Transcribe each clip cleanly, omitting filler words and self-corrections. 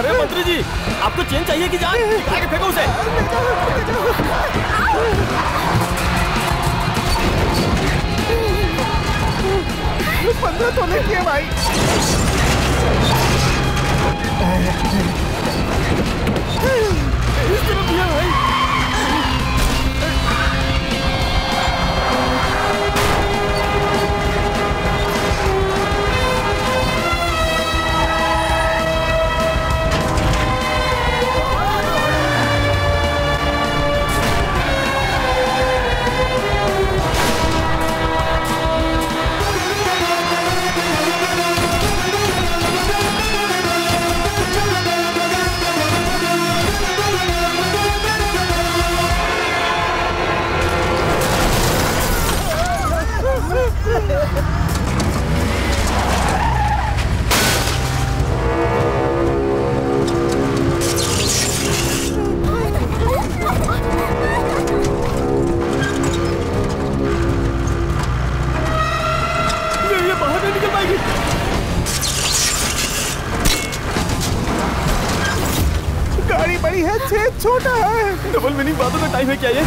अरे मंत्री जी, आपको चेन चाहिए कि जान? निकाल के फेंको उसे। 15 तोले किए भाई। इस तरफ भी है भाई। गाड़ी बड़ी है, छेद छोटा है। डबल मीनिंग बातों का टाइम है क्या ये?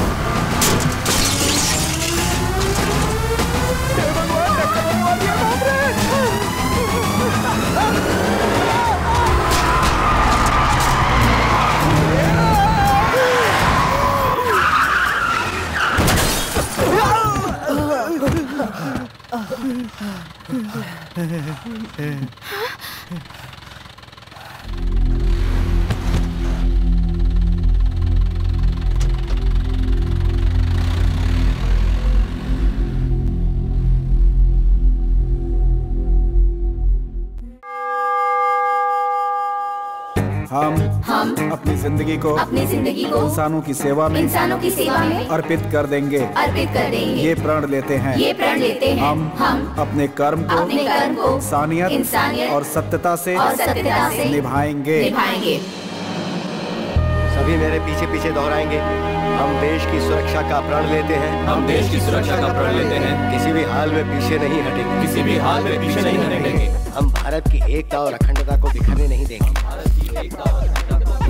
हम अपनी जिंदगी को इंसानों की सेवा में अर्पित कर देंगे। ये प्रण लेते हैं। हम अपने कर्म को इंसानियत और सत्यता से निभाएंगे। सभी मेरे पीछे पीछे दोहराएंगे। हम देश की सुरक्षा का प्रण लेते हैं। किसी भी हाल में पीछे नहीं हटेंगे। हम भारत की एकता और अखंडता को बिखरने नहीं देंगे।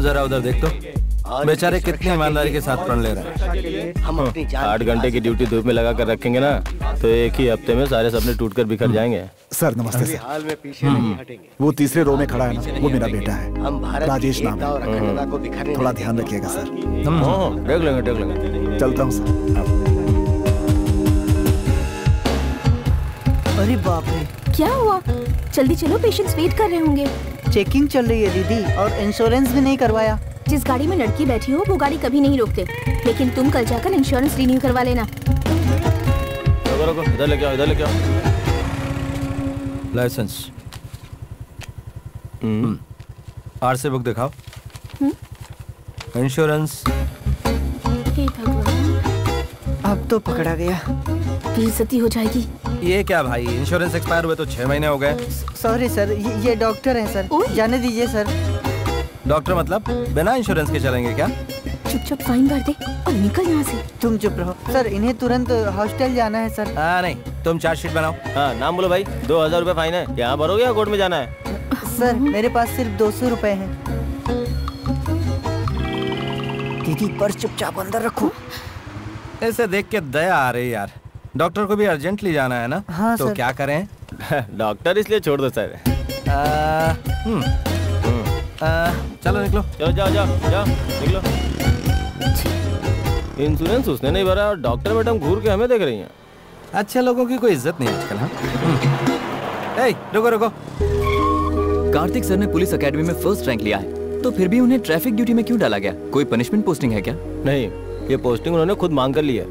जरा उधर देख तो, बेचारे कितनी ईमानदारी के साथ प्रण ले रहे हैं। हम अपनी 8 घंटे की ड्यूटी धूप में लगा कर रखेंगे ना, तो एक ही हफ्ते में सारे सपने टूटकर बिखर जाएंगे। सर नमस्ते सर। हाल में पीछे नहीं हटेंगे। वो तीसरे रो में खड़ा है ना, वो मेरा बेटा है। हम भारत राजेश की नाम एकता और है। अखंडता को बिखरने थोड़ा ध्यान रखिएगा सर। देख लेंगे। चलता हूँ सर। अरे बाप रे, क्या हुआ? जल्दी चलो, पेशेंट्स वेट कर रहे होंगे। चेकिंग चल रही है दीदी, और इंश्योरेंस भी नहीं करवाया। जिस गाड़ी में लड़की बैठी हो वो गाड़ी कभी नहीं रोकते, लेकिन तुम कल जाकर इंश्योरेंस रिन्यू करवा लेना। रुको, इधर लेके आओ। लाइसेंस, आरसी बुक दिखाओ। इंश्योरेंस। हे भगवान, अब तो पकड़ा गया। बेइज्जती हो जाएगी। ये क्या भाई, इंश्योरेंस एक्सपायर हुए तो 6 महीने हो गए। सॉरी सर, ये डॉक्टर हैं सर, जाने दीजिए सर। डॉक्टर मतलब बिना इंश्योरेंस के चलेंगे क्या? चुपचाप फाइन भर दे और निकल यहाँ से। तुम चुप रहो सर, इन्हें तुरंत हॉस्टल जाना है सर। नहीं, तुम चार्जशीट बनाओ। हाँ, नाम बोलो भाई। 2000 रुपए फाइन है। यहाँ भरोगे या कोर्ट में जाना है? सर मेरे पास सिर्फ 200 रुपए हैं। दीदी पर्स चुपचाप अंदर रखो। ऐसे देख के दया आ रही यार। डॉक्टर को भी अर्जेंटली जाना है ना? हाँ तो सर। क्या करें? डॉक्टर इसलिए छोड़ दो सर। चलो निकलो। जाओ निकलो। इंश्योरेंस उसने नहीं भरा और डॉक्टर मैडम घूर के हमें देख रही हैं। अच्छे लोगों की कोई इज्जत नहीं आजकल। हाँ, रुको। कार्तिक सर ने पुलिस एकेडमी में फर्स्ट रैंक लिया है, तो फिर भी उन्हें ट्रैफिक ड्यूटी में क्यों डाला गया? कोई पनिशमेंट पोस्टिंग है क्या? नहीं, ये पोस्टिंग उन्होंने खुद मांग कर ली है।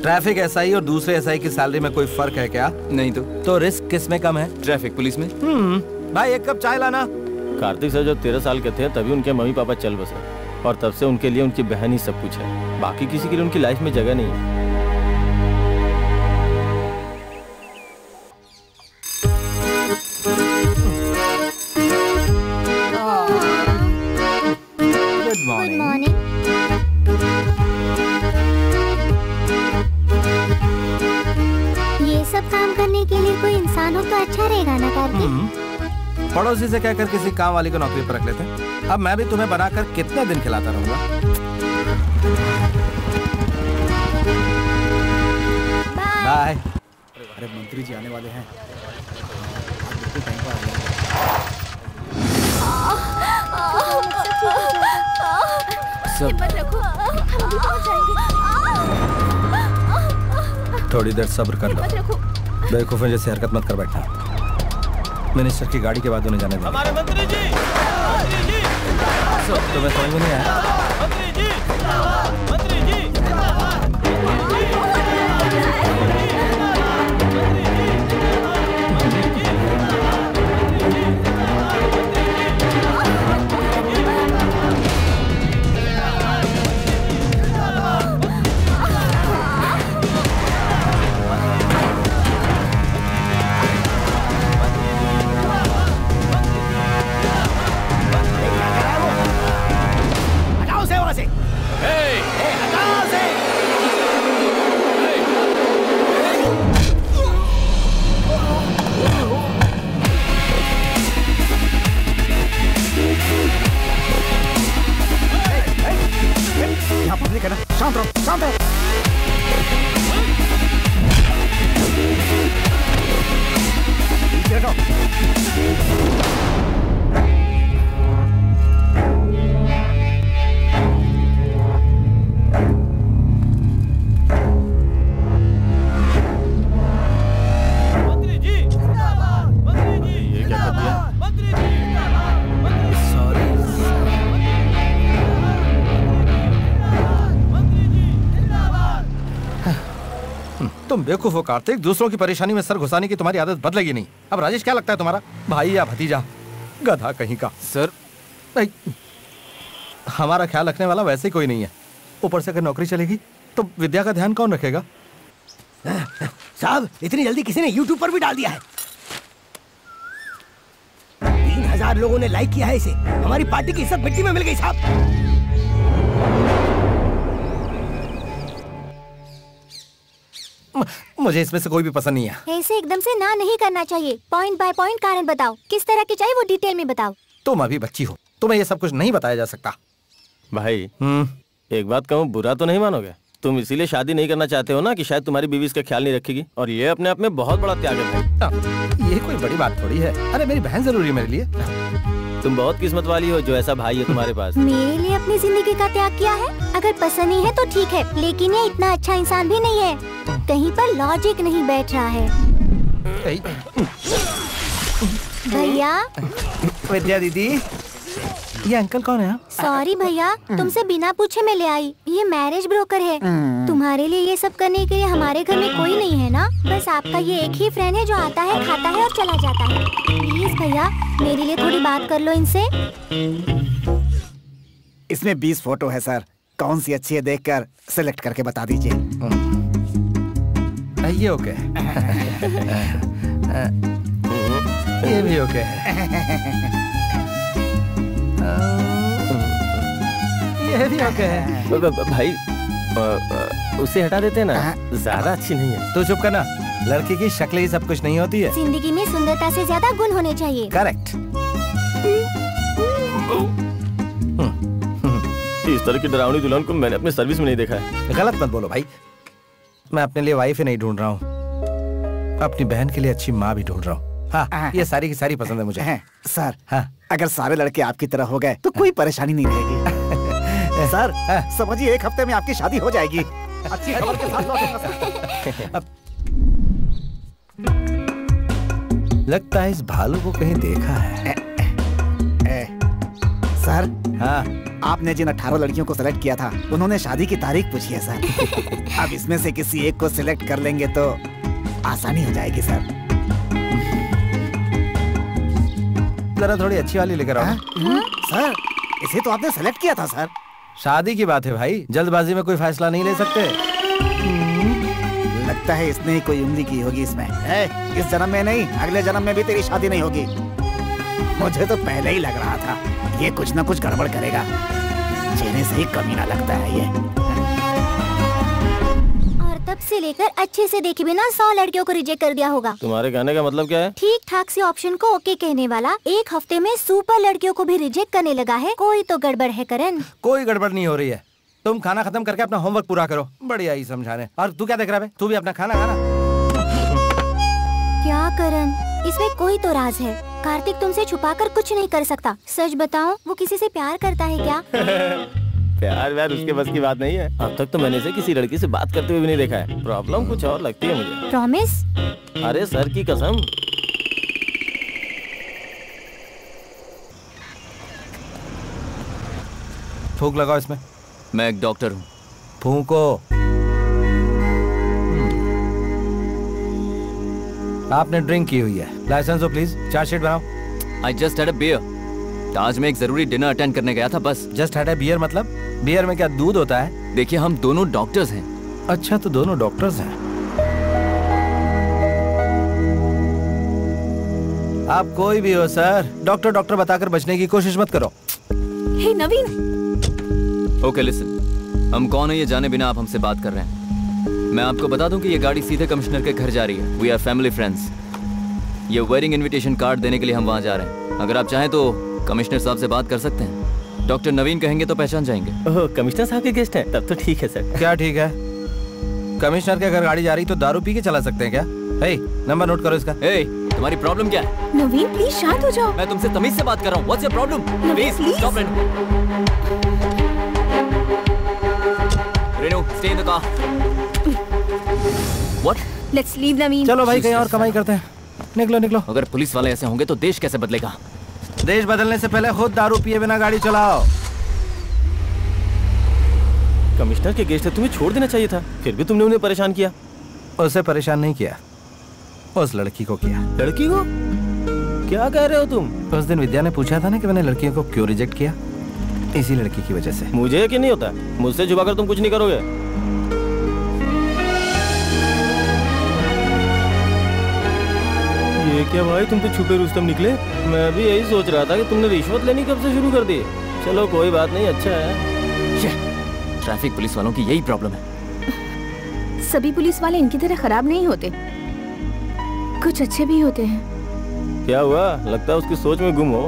ट्रैफिक एसआई और दूसरे एसआई की सैलरी में कोई फर्क है क्या? नहीं तो रिस्क किस में कम है? ट्रैफिक पुलिस में। भाई एक कप चाय लाना। कार्तिक सर जब 13 साल के थे तभी उनके मम्मी पापा चल बसे, और तब से उनके लिए उनकी बहन ही सब कुछ है। बाकी किसी के लिए उनकी लाइफ में जगह नहीं है। Good morning. ये सब काम करने के लिए कोई इंसान हो तो अच्छा रहेगा ना कार्तिक? पड़ोसी से कहकर किसी काम वाली को नौकरी पर रख लेते। अब मैं भी तुम्हें बनाकर कितने दिन खिलाता रहूंगा। बाय। अरे मंत्री जी आने वाले हैं। हिम्मत रखो, हम अभी पहुंच जाएंगे। थोड़ी देर सब्र कर लो। बेवकूफों जैसी हरकत मत कर बैठना। मिनिस्टर की गाड़ी के बाद उन्हें जाने दो। हमारे मंत्री जी, मंत्री जी। तुम्हें समझ में नहीं आया? मंत्री जी, मंत्री जी। शांत रहो, शांत रहो। मंत्री जी, मंत्री जी, ये क्या कर दिया? मंत्री जी, सॉरी। तुम बेवकूफ हो कार्तिक। दूसरों की परेशानी में सर घुसाने की तुम्हारी आदत बदलेगी नहीं। अब राजेश क्या लगता है तुम्हारा, भाई या भतीजा? गधा कहीं का। सर नहीं, हमारा ख्याल रखने वाला वैसे ही कोई नहीं है। ऊपर से अगर नौकरी चलेगी तो विद्या का ध्यान कौन रखेगा? साहब, इतनी जल्दी किसी ने YouTube पर भी डाल दिया है। 3000 लोगों ने लाइक किया है इसे। हमारी पार्टी की इज्जत मिट्टी में मिल गई साहब। मुझे इसमें से कोई भी पसंद नहीं है। ऐसे एकदम से ना नहीं करना चाहिए। पॉइंट बाय पॉइंट कारण बताओ, किस तरह की चाहिए वो डिटेल में बताओ। तुम अभी बच्ची हो, तुम्हें ये सब कुछ नहीं बताया जा सकता। भाई एक बात कहूँ, बुरा तो नहीं मानोगे? तुम इसीलिए शादी नहीं करना चाहते हो ना कि शायद तुम्हारी बीवी इसका ख्याल नहीं रखेगी, और ये अपने आप में बहुत बड़ा त्याग है भाई। ये कोई बड़ी बात थोड़ी है। अरे मेरी बहन जरूरी है मेरे लिए। तुम बहुत किस्मत वाली हो जो ऐसा भाई है तुम्हारे पास। मेरे लिए अपनी जिंदगी का त्याग किया है। अगर पसंद नहीं है तो ठीक है, लेकिन ये इतना अच्छा इंसान भी नहीं है। कहीं पर लॉजिक नहीं बैठ रहा है। भैया। विद्या दीदी, ये अंकल कौन है? सॉरी भैया, तुमसे बिना पूछे मैं ले आई। ये मैरिज ब्रोकर है। तुम्हारे लिए ये सब करने के लिए हमारे घर में कोई नहीं है ना? बस आपका ये एक ही फ्रेंड है जो आता है, खाता है और चला जाता है। प्लीज भैया, मेरे लिए थोड़ी बात कर लो इनसे। इसमें 20 फोटो है सर। कौन सी अच्छी है देखकर सिलेक्ट करके बता दीजिए। ये ओके। ये भी ओके है। ये भी ओके है। भाई उसे हटा देते ना, ज्यादा अच्छी नहीं है। तू चुप करना। लड़की की शक्ल ही सब कुछ नहीं होती है। जिंदगी में सुंदरता से ज्यादा गुण होने चाहिए। करेक्ट। इस तरह की डरावनी दुल्हन को मैंने अपने सर्विस में नहीं देखा है। गलत मत बोलो भाई। मैं अपने लिए वाइफ ही नहीं ढूंढ रहा हूँ, अपनी बहन के लिए अच्छी माँ भी ढूंढ रहा हूँ। हाँ, ये सारी की सारी पसंद है मुझे। सर, हाँ, अगर सारे लड़के आपकी तरह हो गए तो कोई परेशानी नहीं रहेगी। सर, समझिए 1 हफ्ते में आपकी शादी हो जाएगी। अच्छी खबर के साथ लौटूंगा। लगता है इस भालू को कहीं देखा है। सर, हाँ, आपने जिन 18 लड़कियों को सिलेक्ट किया था उन्होंने शादी की तारीख पूछी है सर। अब इसमें से किसी एक को सिलेक्ट कर लेंगे तो आसानी हो जाएगी सर। जरा थोड़ी अच्छी वाली लेकर आओ। सर, इसे तो आपने सिलेक्ट किया था सर। शादी की बात है भाई, जल्दबाजी में कोई फैसला नहीं ले सकते। लगता है इसने ही कोई उंगली की होगी इसमें। इस जन्म में नहीं, अगले जन्म में भी तेरी शादी नहीं होगी। मुझे तो पहले ही लग रहा था ये कुछ ना कुछ गड़बड़ करेगा। चेहरे से ही कमीना लगता है ये। और तब से लेकर अच्छे से देखे बिना 100 लड़कियों को रिजेक्ट कर दिया होगा। तुम्हारे कहने का मतलब क्या है? ठीक ठाक से ऑप्शन को ओके कहने वाला 1 हफ्ते में सुपर लड़कियों को भी रिजेक्ट करने लगा है। कोई तो गड़बड़ है करण। कोई गड़बड़ नहीं हो रही है। तुम खाना खत्म करके अपना होमवर्क पूरा करो। बढ़िया ही समझाने। और तू क्या देख रहा है? तू भी अपना खाना खाना। क्या करण, इसमें कोई तो राज है। कार्तिक तुमसे छुपाकर कुछ नहीं कर सकता। सच बताओ, वो किसी से प्यार करता है क्या? प्यार व्यार उसके बस की बात नहीं है। अब तक तो मैंने इसे किसी लड़की से बात करते हुए भी नहीं देखा है। प्रॉब्लम कुछ और लगती है मुझे। प्रॉमिस? अरे सर की कसम। फूंक लगाओ इसमें। मैं एक डॉक्टर हूँ। फूंको। आपने ड्रिंक की हुई है। लाइसेंस हो प्लीज। चार्जशीट बनाओ। I just had a beer. आज मैं एक जरूरी डिनर अटेंड करने गया था बस। जस्ट हैड अ बियर मतलब? बियर में क्या दूध होता है? देखिए हम दोनों डॉक्टर्स हैं। अच्छा तो दोनों डॉक्टर्स हैं। आप कोई भी हो सर, डॉक्टर डॉक्टर बताकर बचने की कोशिश मत करो। हे नवीन। ओके लिसन, हम कौन है ये जाने बिना आप हमसे बात कर रहे हैं। मैं आपको बता दूं कि ये गाड़ी सीधे कमिश्नर के घर जा रही है। We are family friends. ये वेडिंग इनविटेशन कार्ड देने के लिए हम वहाँ जा रहे हैं। अगर आप चाहें तो कमिश्नर साहब से बात कर सकते हैं। डॉक्टर नवीन कहेंगे तो पहचान जाएंगे। ओह, कमिश्नर साहब के गेस्ट हैं? तब तो ठीक है सर। क्या ठीक है? कमिश्नर के घर गाड़ी जा रही तो दारू पी के चला सकते हैं क्या? हे, नंबर नोट करो इसका। हे, तुम्हारी प्रॉब्लम क्या है? नवीन प्लीज शांत हो जाओ। मैं तुमसे तमीज से बात कर रहा हूँ। What's your problem? Please stop Renu. Renu, stay in the car. What? Let's leave Naveen. चलो भाई कहीं और कमाई करते हैं। निकलो निकलो। अगर पुलिस वाले ऐसे होंगे तो देश कैसे बदलेगा? देश बदलने से पहले खुद दारू पिए बिना गाड़ी चलाओ। कमिश्नर के गेस्ट है, तुम्हें छोड़ देना चाहिए था। फिर भी तुमने उन्हें परेशान किया। उसे परेशान नहीं किया, उस लड़की को किया। लड़की को? क्या कह रहे हो तुम? उस दिन विद्या ने पूछा था ना कि मैंने लड़कियों को क्यों रिजेक्ट किया। इसी लड़की की वजह से। मुझे यकीन नहीं होता। मुझसे छुपाकर तुम कुछ नहीं करोगे। ये क्या भाई, तुम तो छुपे रुस्तम निकले। मैं भी यही सोच रहा था कि तुमने रिश्वत लेनी कब से शुरू कर दी। चलो कोई बात नहीं, अच्छा है। ट्रैफिक पुलिस वालों की यही प्रॉब्लम है। सभी पुलिस वाले इनकी तरह खराब नहीं होते, कुछ अच्छे भी होते हैं। क्या हुआ? लगता है उसकी सोच में गुम हो।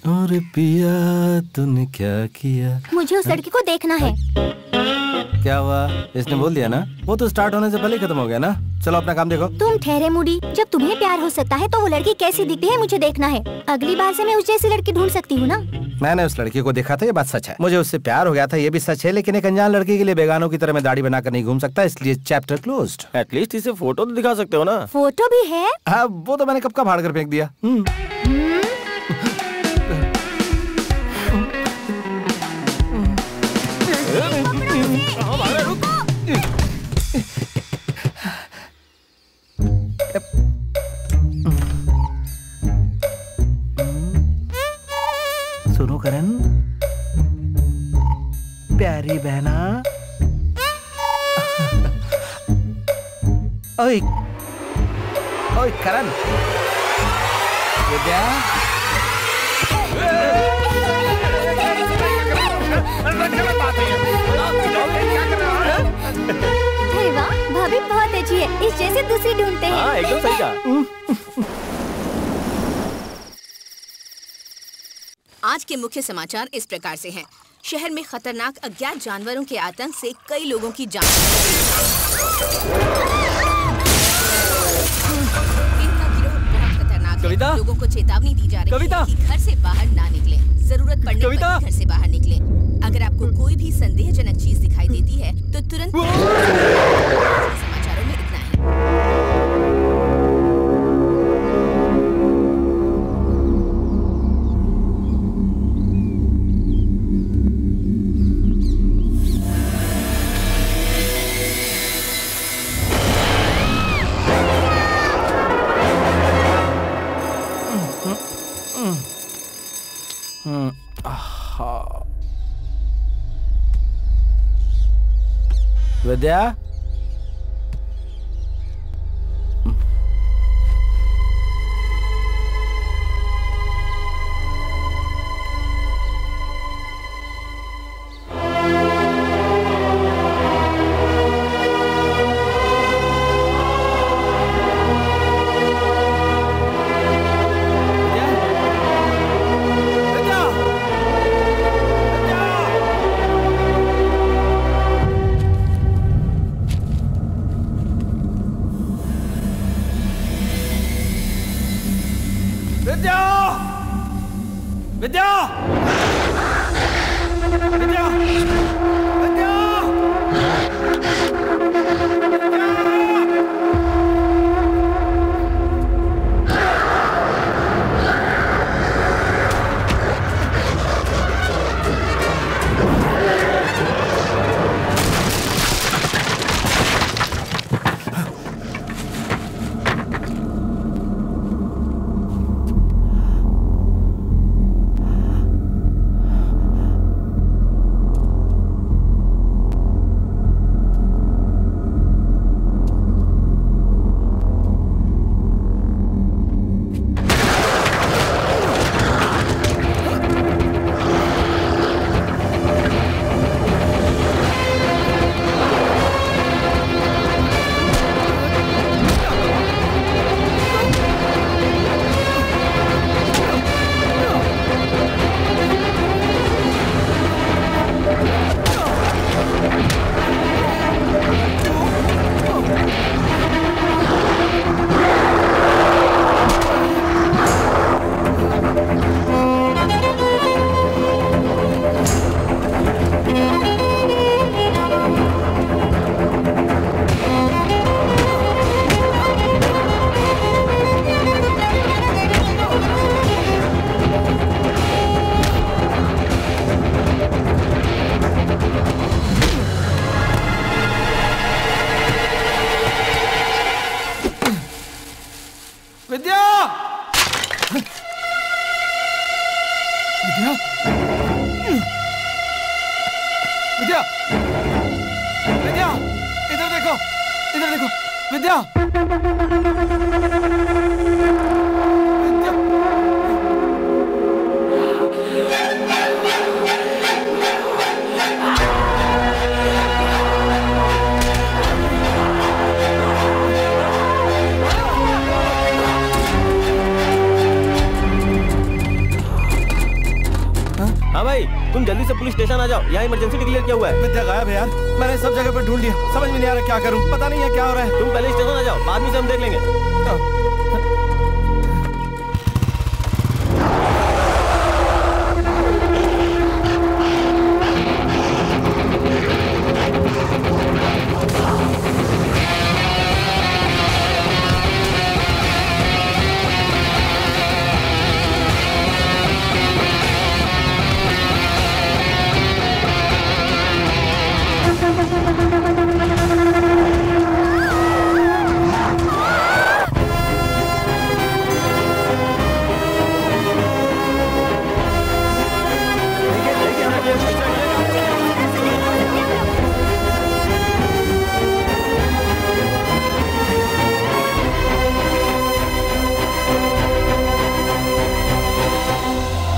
और पिया तूने क्या किया? मुझे उस लड़की को देखना है। क्या हुआ? इसने बोल दिया ना। वो तो स्टार्ट होने से पहले खत्म हो गया ना। चलो अपना काम देखो। तुम ठहरे मूडी। जब तुम्हें प्यार हो सकता है तो वो लड़की कैसी दिखती है मुझे देखना है। अगली बार से मैं उस जैसी लड़की ढूंढ सकती हूँ ना। मैंने उस लड़की को देखा था, ये बात सच है। मुझे उससे प्यार हो गया था, ये भी सच है। लेकिन एक अनजान लड़की के लिए बेगानों की तरह मैं दाढ़ी बनाकर नहीं घूम सकता, इसलिए चैप्टर क्लोज्ड। एटलीस्ट इसे फोटो तो दिखा सकते हो ना। फोटो भी है? हाँ, वो तो मैंने कब का फाड़ कर फेंक दिया। सुनो करण, प्यारी बहना। ओए ओए करण, विद्या। अरे वाह, भाभी बहुत अच्छी है। इस जैसे दूसरी ढूंढते हैं। हाँ, एकदम सही कहा। आज के मुख्य समाचार इस प्रकार से हैं। शहर में खतरनाक अज्ञात जानवरों के आतंक से कई लोगों की जान। इनका गिरोह बहुत खतरनाक कविता? है। लोगों को चेतावनी दी जा रही कविता? है कि घर से बाहर ना निकलें। जरूरत पड़ने पर ही घर से बाहर निकलें। अगर आपको कोई भी संदेहजनक चीज दिखाई देती है तो तुरंत। समाचारों में इतना ही। विद्या, विद्या! विद्या! विद्या! विद्या! विद्या! विद्या! इधर देखो! इधर देखो! विद्या! हाँ भाई, तुम जल्दी से पुलिस स्टेशन आ जाओ, यहाँ इमरजेंसी डिक्लेयर किया हुआ है। विद्या गायब है यार, मैंने सब जगह पर ढूंढ लिया, समझ में नहीं आ रहा क्या करूं, पता नहीं है क्या हो रहा है। तुम पहले स्टेशन आ जाओ, बाद में से हम देख लेंगे।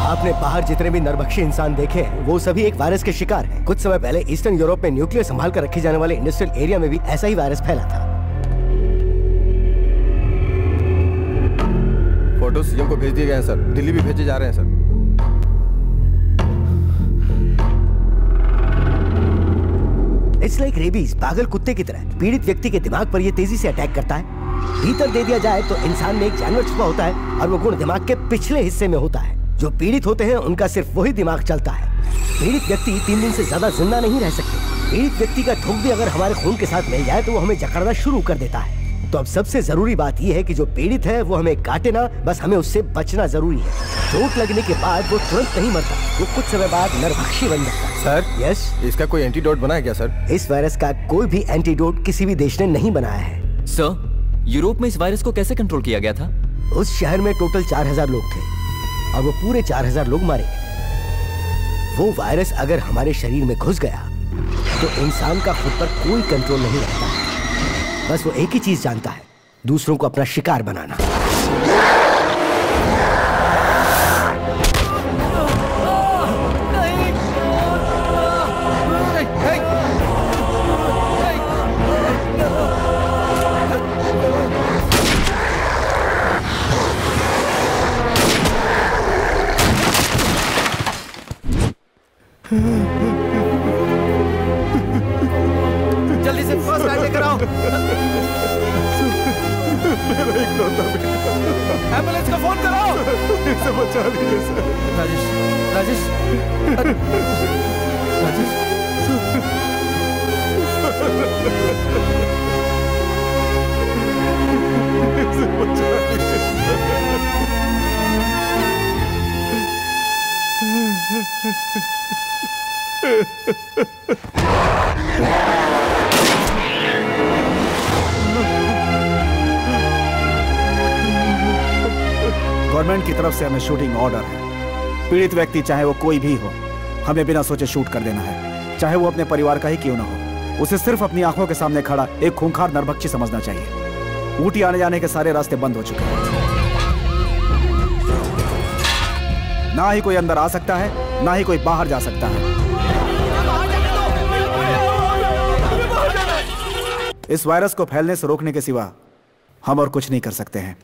आपने बाहर जितने भी नरभक्षी इंसान देखे हैं वो सभी एक वायरस के शिकार हैं। कुछ समय पहले ईस्टर्न यूरोप में न्यूक्लियर संभाल कर रखे जाने वाले इंडस्ट्रियल एरिया में भी ऐसा ही वायरस फैला था। फोटो सीएम को भेज दिए गए हैं सर, दिल्ली भी भेजे जा रहे हैं सर। इट्स लाइक रेबीज, पागल कुत्ते की तरह पीड़ित व्यक्ति के दिमाग पर यह तेजी से अटैक करता है। भीतर दे दिया जाए तो इंसान में एक जानवर छुपा होता है और वो गुण दिमाग के पिछले हिस्से में होता है। जो पीड़ित होते हैं उनका सिर्फ वही दिमाग चलता है। पीड़ित व्यक्ति 3 दिन से ज्यादा जिंदा नहीं रह सकते। पीड़ित व्यक्ति का थूक भी अगर हमारे खून के साथ मिल जाए तो वो हमें जकड़ना शुरू कर देता है। तो अब सबसे जरूरी बात यह है कि जो पीड़ित है वो हमें काटे ना, बस हमें उससे बचना जरूरी है। चोट लगने के बाद वो तुरंत नहीं मरता, वो कुछ समय बाद नरभक्षी बन जाता है। सर यस, इसका कोई एंटीडोट बना है क्या सर? इस वायरस का कोई भी एंटीडोट किसी भी देश ने नहीं बनाया है। सर, यूरोप में इस वायरस को कैसे कंट्रोल किया गया था? उस शहर में टोटल 4000 लोग थे और वो पूरे 4000 लोग मारे गए। वो वायरस अगर हमारे शरीर में घुस गया तो इंसान का खुद पर कोई कंट्रोल नहीं रहता है। बस वो एक ही चीज जानता है, दूसरों को अपना शिकार बनाना। जल्दी से फर्स्ट एड लेकर आओ। एम्बुलेंस को फोन करो। इसे बचा लीजिए सर। राजेश, राजेश, राजेश, इसे बचा लीजिए गवर्नमेंट की तरफ से हमें शूटिंग ऑर्डर है। पीड़ित व्यक्ति चाहे वो कोई भी हो, हमें बिना सोचे शूट कर देना है, चाहे वो अपने परिवार का ही क्यों ना हो। उसे सिर्फ अपनी आंखों के सामने खड़ा एक खूंखार नरभक्षी समझना चाहिए। ऊटी आने जाने के सारे रास्ते बंद हो चुके हैं, ना ही कोई अंदर आ सकता है, ना ही कोई बाहर जा सकता है। इस वायरस को फैलने से रोकने के सिवा हम और कुछ नहीं कर सकते हैं।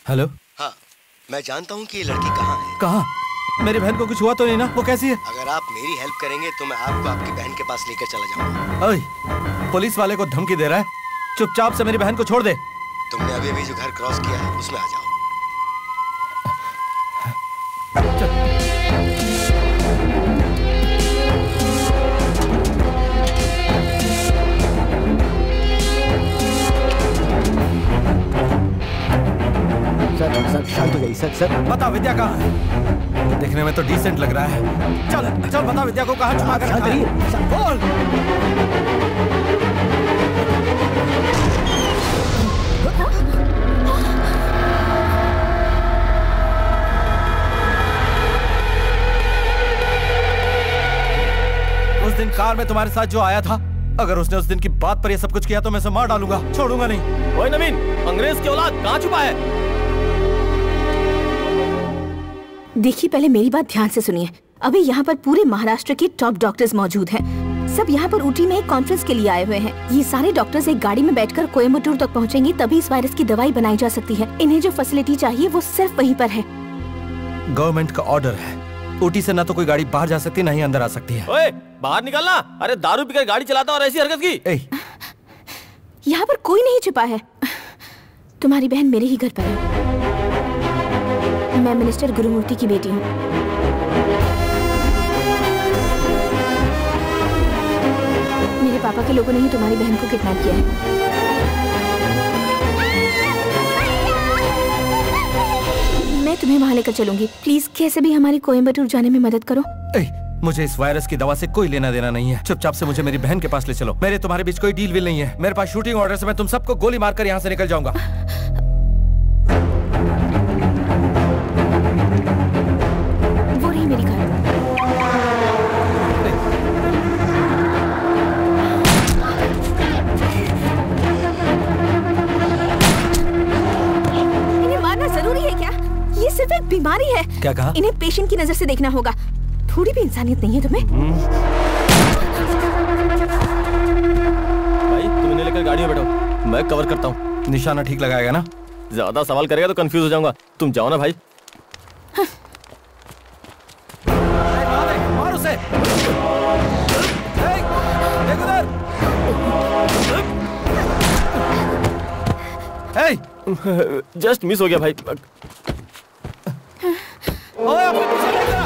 हेलो। हाँ, मैं जानता हूँ कि ये लड़की कहाँ है। कहाँ? मेरी बहन को कुछ हुआ तो नहीं ना? वो कैसी है? अगर आप मेरी हेल्प करेंगे तो मैं आपको आपकी बहन के पास लेकर चला जाऊंगा। ओए, पुलिस वाले को धमकी दे रहा है? चुपचाप से मेरी बहन को छोड़ दे। तुमने अभी अभी जो घर क्रॉस किया है उसमें आ जाओ। सर शांत हो जाइए सर। सर बता विद्या कहाँ है? देखने में तो डिसेंट लग रहा है। चल चल बता विद्या को कहाँ छुपा कर रखा है? बोल। उस दिन कार में तुम्हारे साथ जो आया था, अगर उसने उस दिन की बात पर ये सब कुछ किया तो मैं उसे मार डालूंगा, छोड़ूंगा नहीं। ओए नवीन, अंग्रेज की औलाद कहाँ छुपा है? देखिए, पहले मेरी बात ध्यान से सुनिए। अभी यहाँ पर पूरे महाराष्ट्र के टॉप डॉक्टर्स मौजूद हैं। सब यहाँ पर ऊटी में एक कॉन्फ्रेंस के लिए आए हुए हैं। ये सारे डॉक्टर्स एक गाड़ी में बैठकर कोयम्बटूर तक पहुँचेंगे, तभी इस वायरस की दवाई बनाई जा सकती है। इन्हें जो फैसिलिटी चाहिए वो सिर्फ वहीं पर है। गवर्नमेंट का ऑर्डर है, ऊटी से ना तो कोई गाड़ी बाहर जा सकती, ना ही अंदर आ सकती है। ओए, बाहर निकलना। अरे दारू पीकर गाड़ी चलाता और ऐसी हरकत की। यहाँ पर कोई नहीं छिपा है। तुम्हारी बहन मेरे ही घर पर है। मैं मिनिस्टर गुरुमूर्ति की बेटी हूँ। मेरे पापा के लोगों ने ही तुम्हारी बहन को किडनैप किया है। मैं तुम्हें वहां लेकर चलूंगी। प्लीज कैसे भी हमारी कोयम्बटूर जाने में मदद करो। मुझे इस वायरस की दवा से कोई लेना देना नहीं है। चुपचाप से मुझे मेरी बहन के पास ले चलो। मेरे तुम्हारे बीच कोई डील विल नहीं है। मेरे पास शूटिंग ऑर्डर से मैं तुम सबको गोली मारकर यहाँ से निकल जाऊंगा। वो रही मेरी कार। इन्हें मारना जरूरी है क्या? ये सिर्फ एक बीमारी है। क्या कहा? इन्हें पेशेंट की नजर से देखना होगा। थोड़ी भी इंसानियत नहीं है तुम्हें? भाई तुम इन्हें लेकर गाड़ी में बैठो, मैं कवर करता हूँ। निशाना ठीक लगाएगा ना? ज्यादा सवाल करेगा तो कंफ्यूज हो जाऊंगा। तुम जाओ ना भाई। मार उसे। देख उधर। जस्ट मिस हो गया भाई। ओए अपने पीछे देख जरा।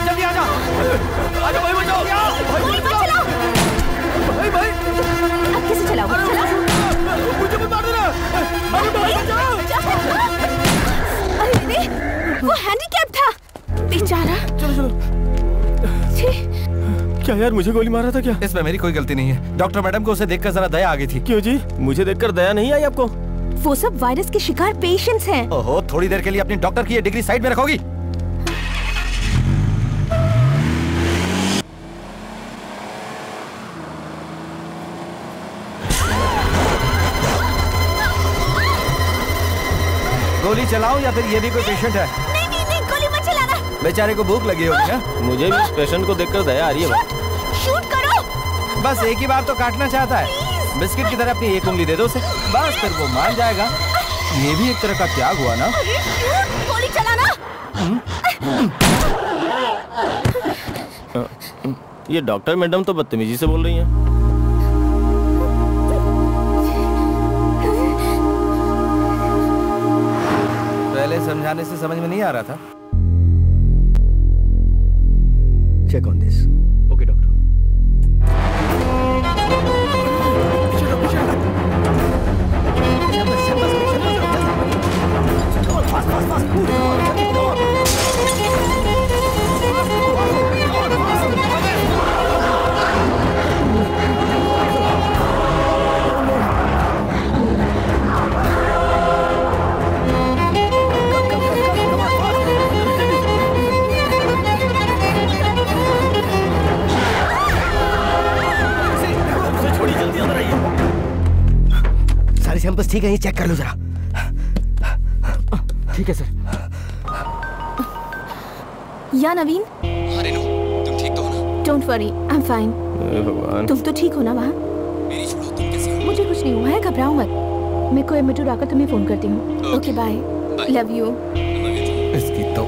जल्दी आजा। आजा भाई बचाओ। भाई बचाओ। भाई भाई। अब कैसे चलाओगे? मुझे मत मार देना। अरे भाई बचाओ। अरे वो हैंडीकैप था बेचारा। चलो। क्या यार, मुझे गोली मारा था क्या? इसमें मेरी कोई गलती नहीं है। डॉक्टर मैडम को उसे देखकर जरा दया आ गई थी। क्यों जी, मुझे देखकर दया नहीं आई आपको? वो सब वायरस के शिकार पेशेंट्स हैं। ओहो, थोड़ी देर के लिए अपनी डॉक्टर की ये डिग्री साइड में रखोगी? गोली चलाऊं या फिर ये भी कोई पेशेंट है? नहीं, गोली मत चलाना। बेचारे को भूख लगी होगी ना? मुझे भी इस पेशेंट को देखकर दया आ रही है। शूट करो। बस एक ही बार तो काटना चाहता है। बिस्किट की तरह अपनी एक उंगली दे दो उसे, बस फिर वो मान जाएगा। ये भी एक तरह का त्याग हुआ ना? गोली चलाना। ये डॉक्टर मैडम तो बदतमीजी से बोल रही हैं। पहले समझाने से समझ में नहीं आ रहा था। Check on this. Okay doctor. सारे सैंपल्स ठीक है, ये चेक कर लो जरा। ठीक है सर। या नवीन, तुम ठीक तो हो ना? Don't worry, I am fine. भगवान, तुम तो ठीक हो ना वहाँ? मेरी छोड़ो, तुम कैसे हो? मुझे कुछ नहीं हुआ है, घबराओ मत। मैं कोयम्बटूर आकर तुम्हें फोन करती हूँ। Okay bye, love you. इसकी तो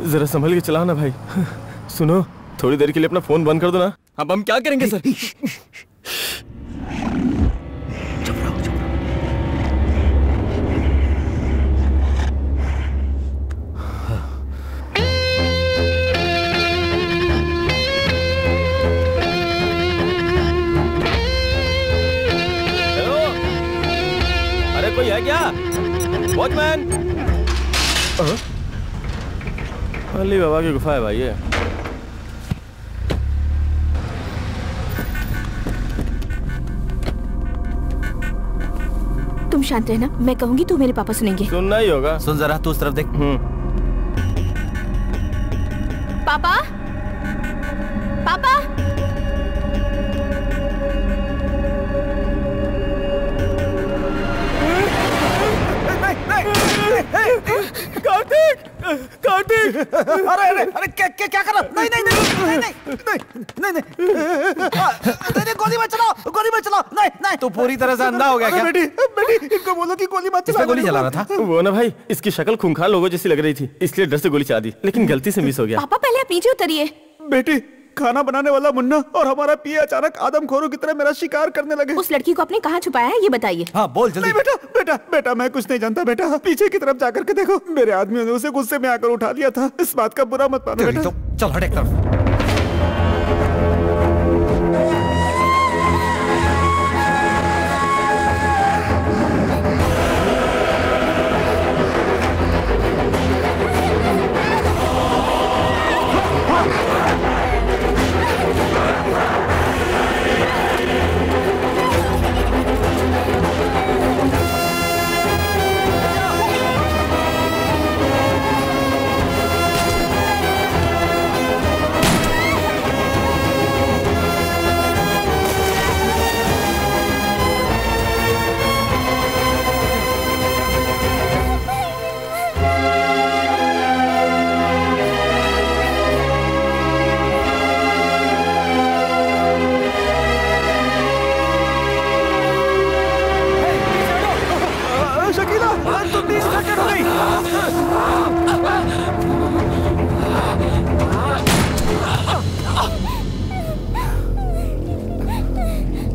जरा संभल के चलाना भाई। सुनो, थोड़ी देर के लिए अपना फोन बंद कर दो ना। अब हम क्या करेंगे सर? चुप रहो। हेलो, अरे कोई है क्या? वॉचमैन। अली बाबा की गुफा है भाई ये। तुम शांत रहना, मैं कहूंगी तो मेरे पापा सुनेंगे। सुनना ही होगा। सुन जरा, तू उस तरफ देख। पापा, पापा। कार्तिक! अरे क्या कर रहा? नहीं, गोली मत चलाओ। नहीं, तू पूरी तरह से अंधा हो गया क्या? बेटी इनको बोलो कि गोली मत चला। गोली चला रहा था वो ना भाई, इसकी शक्ल खूंखार लोगों जैसी लग रही थी, इसलिए डर से गोली चला दी, लेकिन गलती से मिस हो गया। पापा पहले आप नीचे उतरिए। बेटी, खाना बनाने वाला मुन्ना और हमारा पिए अचानक आदमखोरों की तरह मेरा शिकार करने लगे। उस लड़की को आपने कहाँ छुपाया है, ये बताइए। हाँ बोल जल्दी। नहीं बेटा मैं कुछ नहीं जानता। बेटा पीछे की तरफ जाकर के देखो, मेरे आदमियों ने उसे गुस्से में आकर उठा लिया था। इस बात का बुरा मत मानो बेटा। तो चल हट एक तरफ।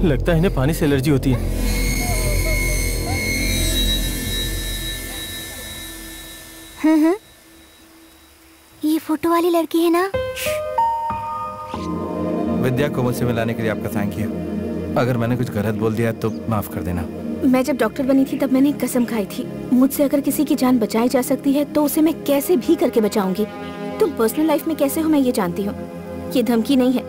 लगता है इन्हें पानी से एलर्जी होती है। ये फोटो वाली लड़की है ना? विद्या को मुझसे मिलाने के लिए आपका थैंक यू। अगर मैंने कुछ गलत बोल दिया तो माफ कर देना। मैं जब डॉक्टर बनी थी तब मैंने एक कसम खाई थी, मुझसे अगर किसी की जान बचाई जा सकती है तो उसे मैं कैसे भी करके बचाऊंगी। तुम पर्सनल लाइफ में कैसे हो मैं ये जानती हूँ। ये धमकी नहीं है।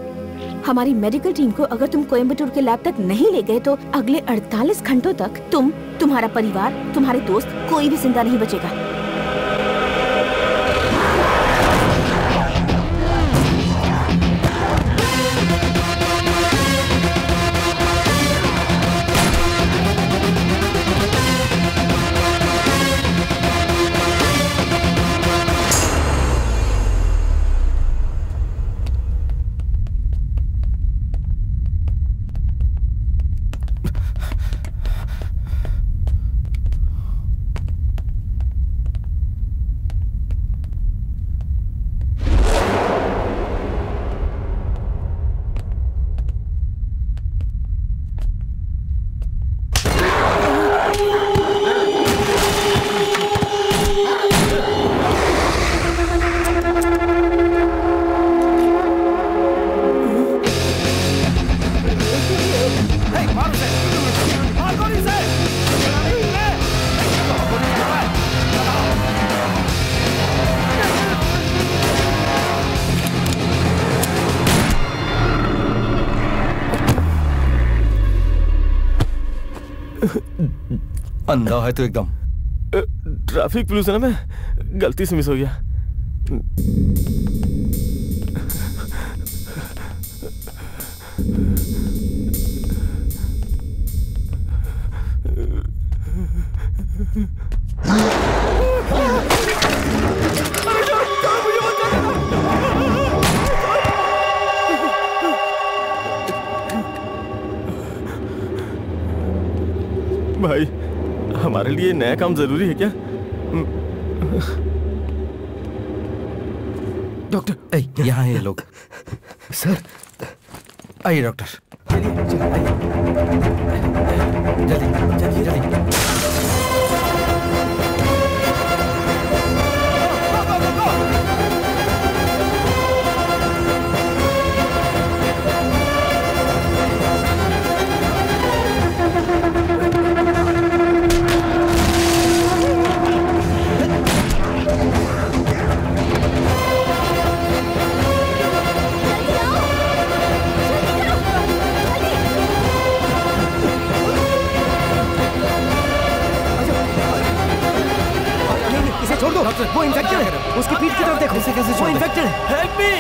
हमारी मेडिकल टीम को अगर तुम कोयम्बटूर के लैब तक नहीं ले गए तो अगले 48 घंटों तक तुम, तुम्हारा परिवार, तुम्हारे दोस्त, कोई भी जिंदा नहीं बचेगा। अंधा है तो एकदम। ट्रैफिक पुलिस है ना, मैं गलती से मिस हो गया। भाई हमारे लिए नया काम जरूरी है क्या? डॉक्टर यहाँ है ये लोग। सर आइए डॉक्टर, जल्दी जल्दी जल्दी। छोड़ दो, वो इन्फेक्टेड है। उसकी पीठ की तरफ देखो। कैसे वो इन्फेक्टेड है। Help me.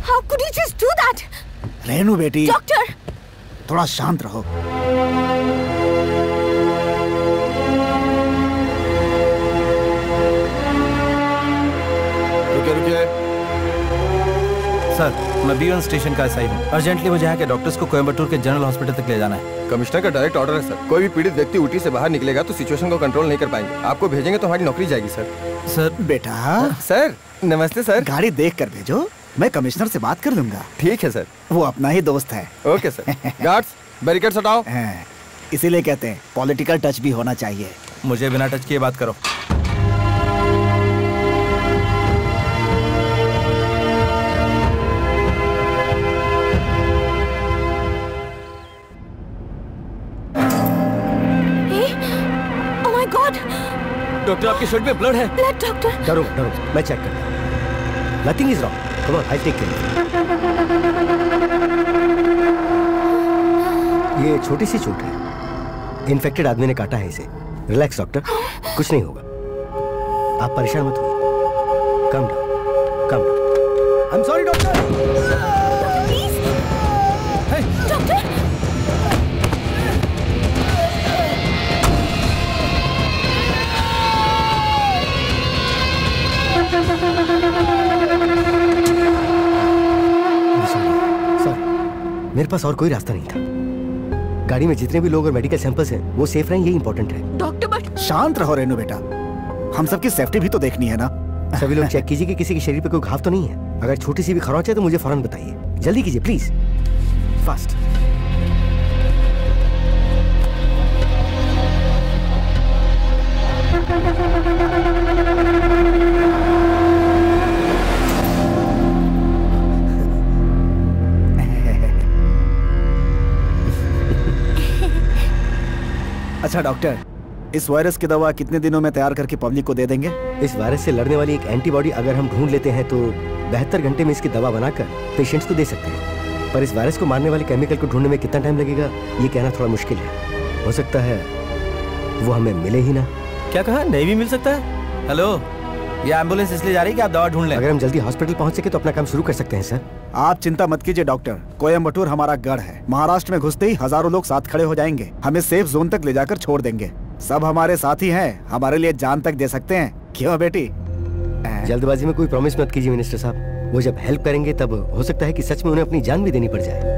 How could you just do that? Renu बेटी, डॉक्टर थोड़ा शांत रहो। रुकिए। सर, मैं B1 स्टेशन का एसआई हूँ। अर्जेंटली मुझे यहाँ के डॉक्टर्स को कोयम्बटूर के जनरल हॉस्पिटल तक ले जाना है। कमिश्नर का डायरेक्ट ऑर्डर है सर। कोई भी पीड़ित व्यक्ति ऊटी से बाहर निकलेगा तो सिचुएशन को कंट्रोल नहीं कर पाएंगे। आपको भेजेंगे तो हमारी नौकरी जाएगी सर। सर बेटा। सर नमस्ते सर। गाड़ी देख कर भेजो, मैं कमिश्नर से बात कर लूंगा। ठीक है सर। वो अपना ही दोस्त है। Okay sir. गार्ड्स बैरिकेड्स हटाओ। इसीलिए कहते हैं पॉलिटिकल टच भी होना चाहिए। मुझे बिना टच किए बात करो। डॉक्टर आपके शर्ट पे ब्लड है। Blood doctor. डरो डरो, मैं चेक करता हूँ। Nothing is wrong. Come on, I take care. ये छोटी सी चोट है। इन्फेक्टेड आदमी ने काटा है इसे। रिलैक्स डॉक्टर, कुछ नहीं होगा। आप परेशान मत होइए। Calm down, calm down. I am sorry doctor. Please doctor. पास और कोई रास्ता नहीं था। गाड़ी में जितने भी लोग और मेडिकल सैंपल्स हैं वो सेफ रहें, यही इंपॉर्टेंट है। डॉक्टर बट शांत रहो रेनू बेटा, हम सबकी सेफ्टी भी तो देखनी है ना। सभी लोग चेक कीजिए कि किसी के शरीर पे कोई घाव तो नहीं है। अगर छोटी सी भी खरोंच है तो मुझे फौरन बताइए। जल्दी कीजिए प्लीज, फास्ट। अच्छा डॉक्टर, इस वायरस की दवा कितने दिनों में तैयार करके पब्लिक को दे देंगे? इस वायरस से लड़ने वाली एक एंटीबॉडी अगर हम ढूंढ लेते हैं तो 72 घंटे में इसकी दवा बनाकर पेशेंट्स को दे सकते हैं। पर इस वायरस को मारने वाले केमिकल को ढूंढने में कितना टाइम लगेगा ये कहना थोड़ा मुश्किल है। हो सकता है वो हमें मिले ही ना। क्या कहा? नहीं भी मिल सकता है? हेलो, ये एम्बुलेंस इसलिए जा रही है कि आप दवा ढूंढ लें। अगर हम जल्दी हॉस्पिटल पहुंच सके तो अपना काम शुरू कर सकते हैं सर। आप चिंता मत कीजिए डॉक्टर, कोयम्बटूर हमारा गढ़ है। महाराष्ट्र में घुसते ही हजारों लोग साथ खड़े हो जाएंगे, हमें सेफ जोन तक ले जाकर छोड़ देंगे। सब हमारे साथी हैं, हमारे लिए जान तक दे सकते हैं। क्यों बेटी? जल्दबाजी में कोई प्रॉमिस मत कीजिए मिनिस्टर साहब। वो जब हेल्प करेंगे तब हो सकता है कि सच में उन्हें अपनी जान भी देनी पड़ जाए।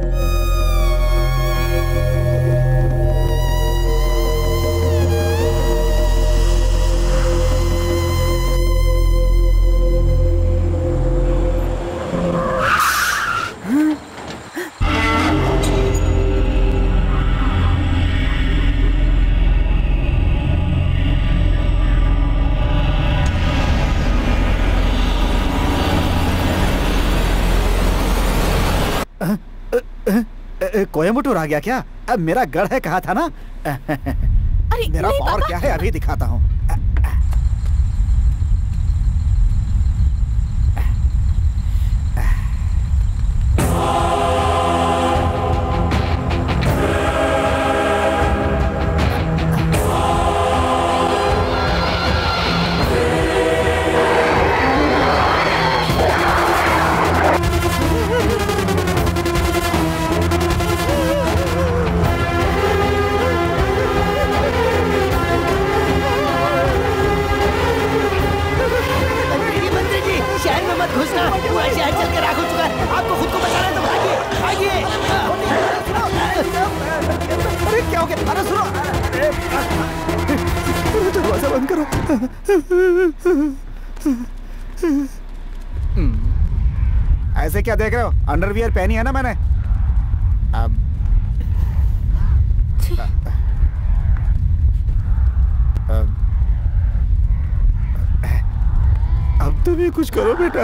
कोयम्बटूर आ गया क्या? अब मेरा गढ़ है कहा था ना। अरे मेरा पावर क्या है अभी दिखाता हूँ। दरवाजा बंद करो। ऐसे क्या देख रहे हो? अंडरवियर पहनी है ना मैंने। अब तुम ही कुछ करो बेटा।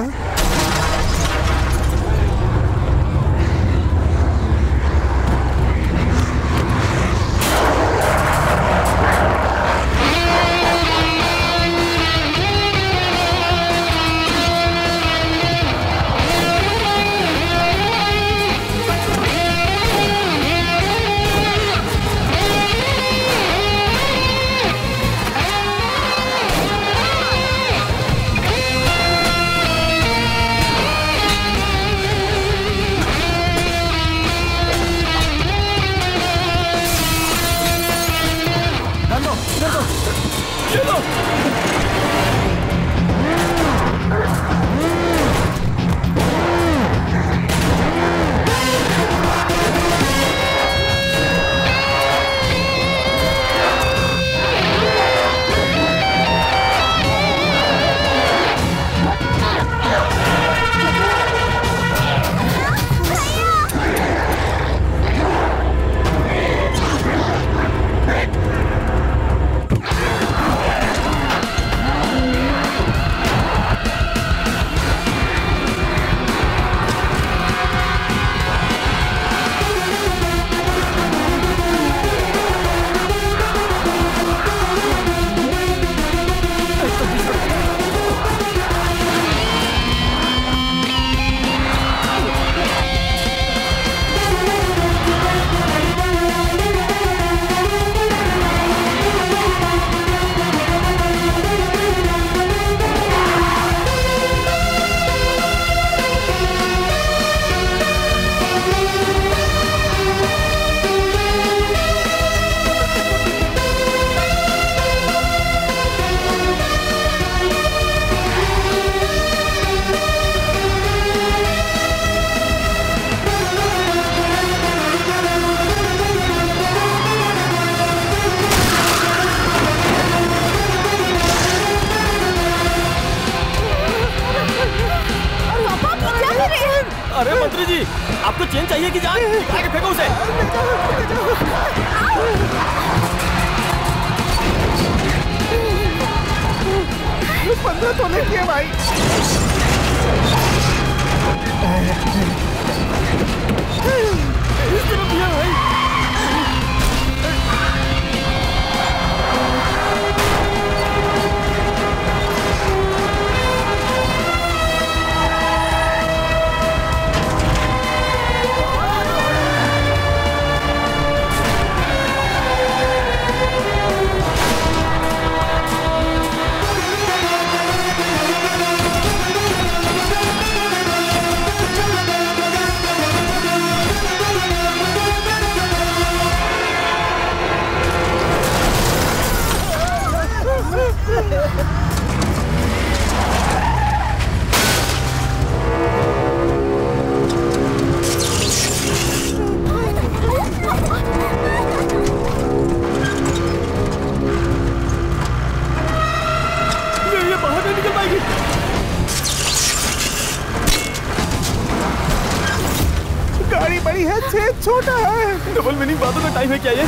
चेन चाहिए कि जान? आगे फेंको उसे। 15 तोले किए भाई। इस तरफ दिया भाई। गाड़ी बड़ी है, छेद छोटा है। डबल मीनिंग बातों का टाइम है क्या ये?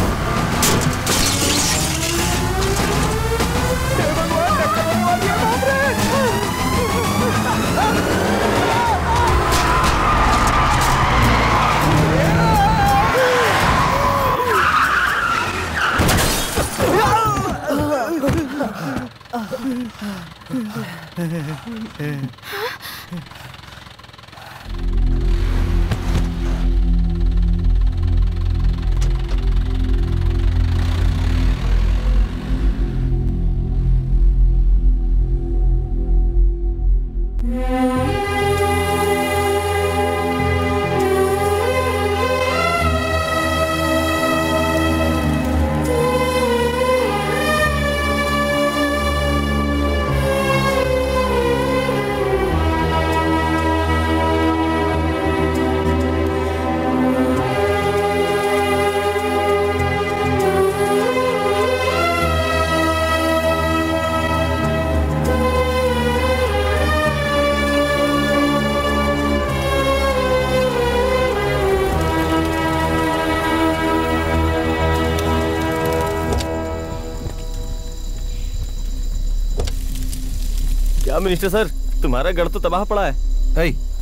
मिनिस्टर सर, तुम्हारा गढ़ तो तबाह पड़ा है।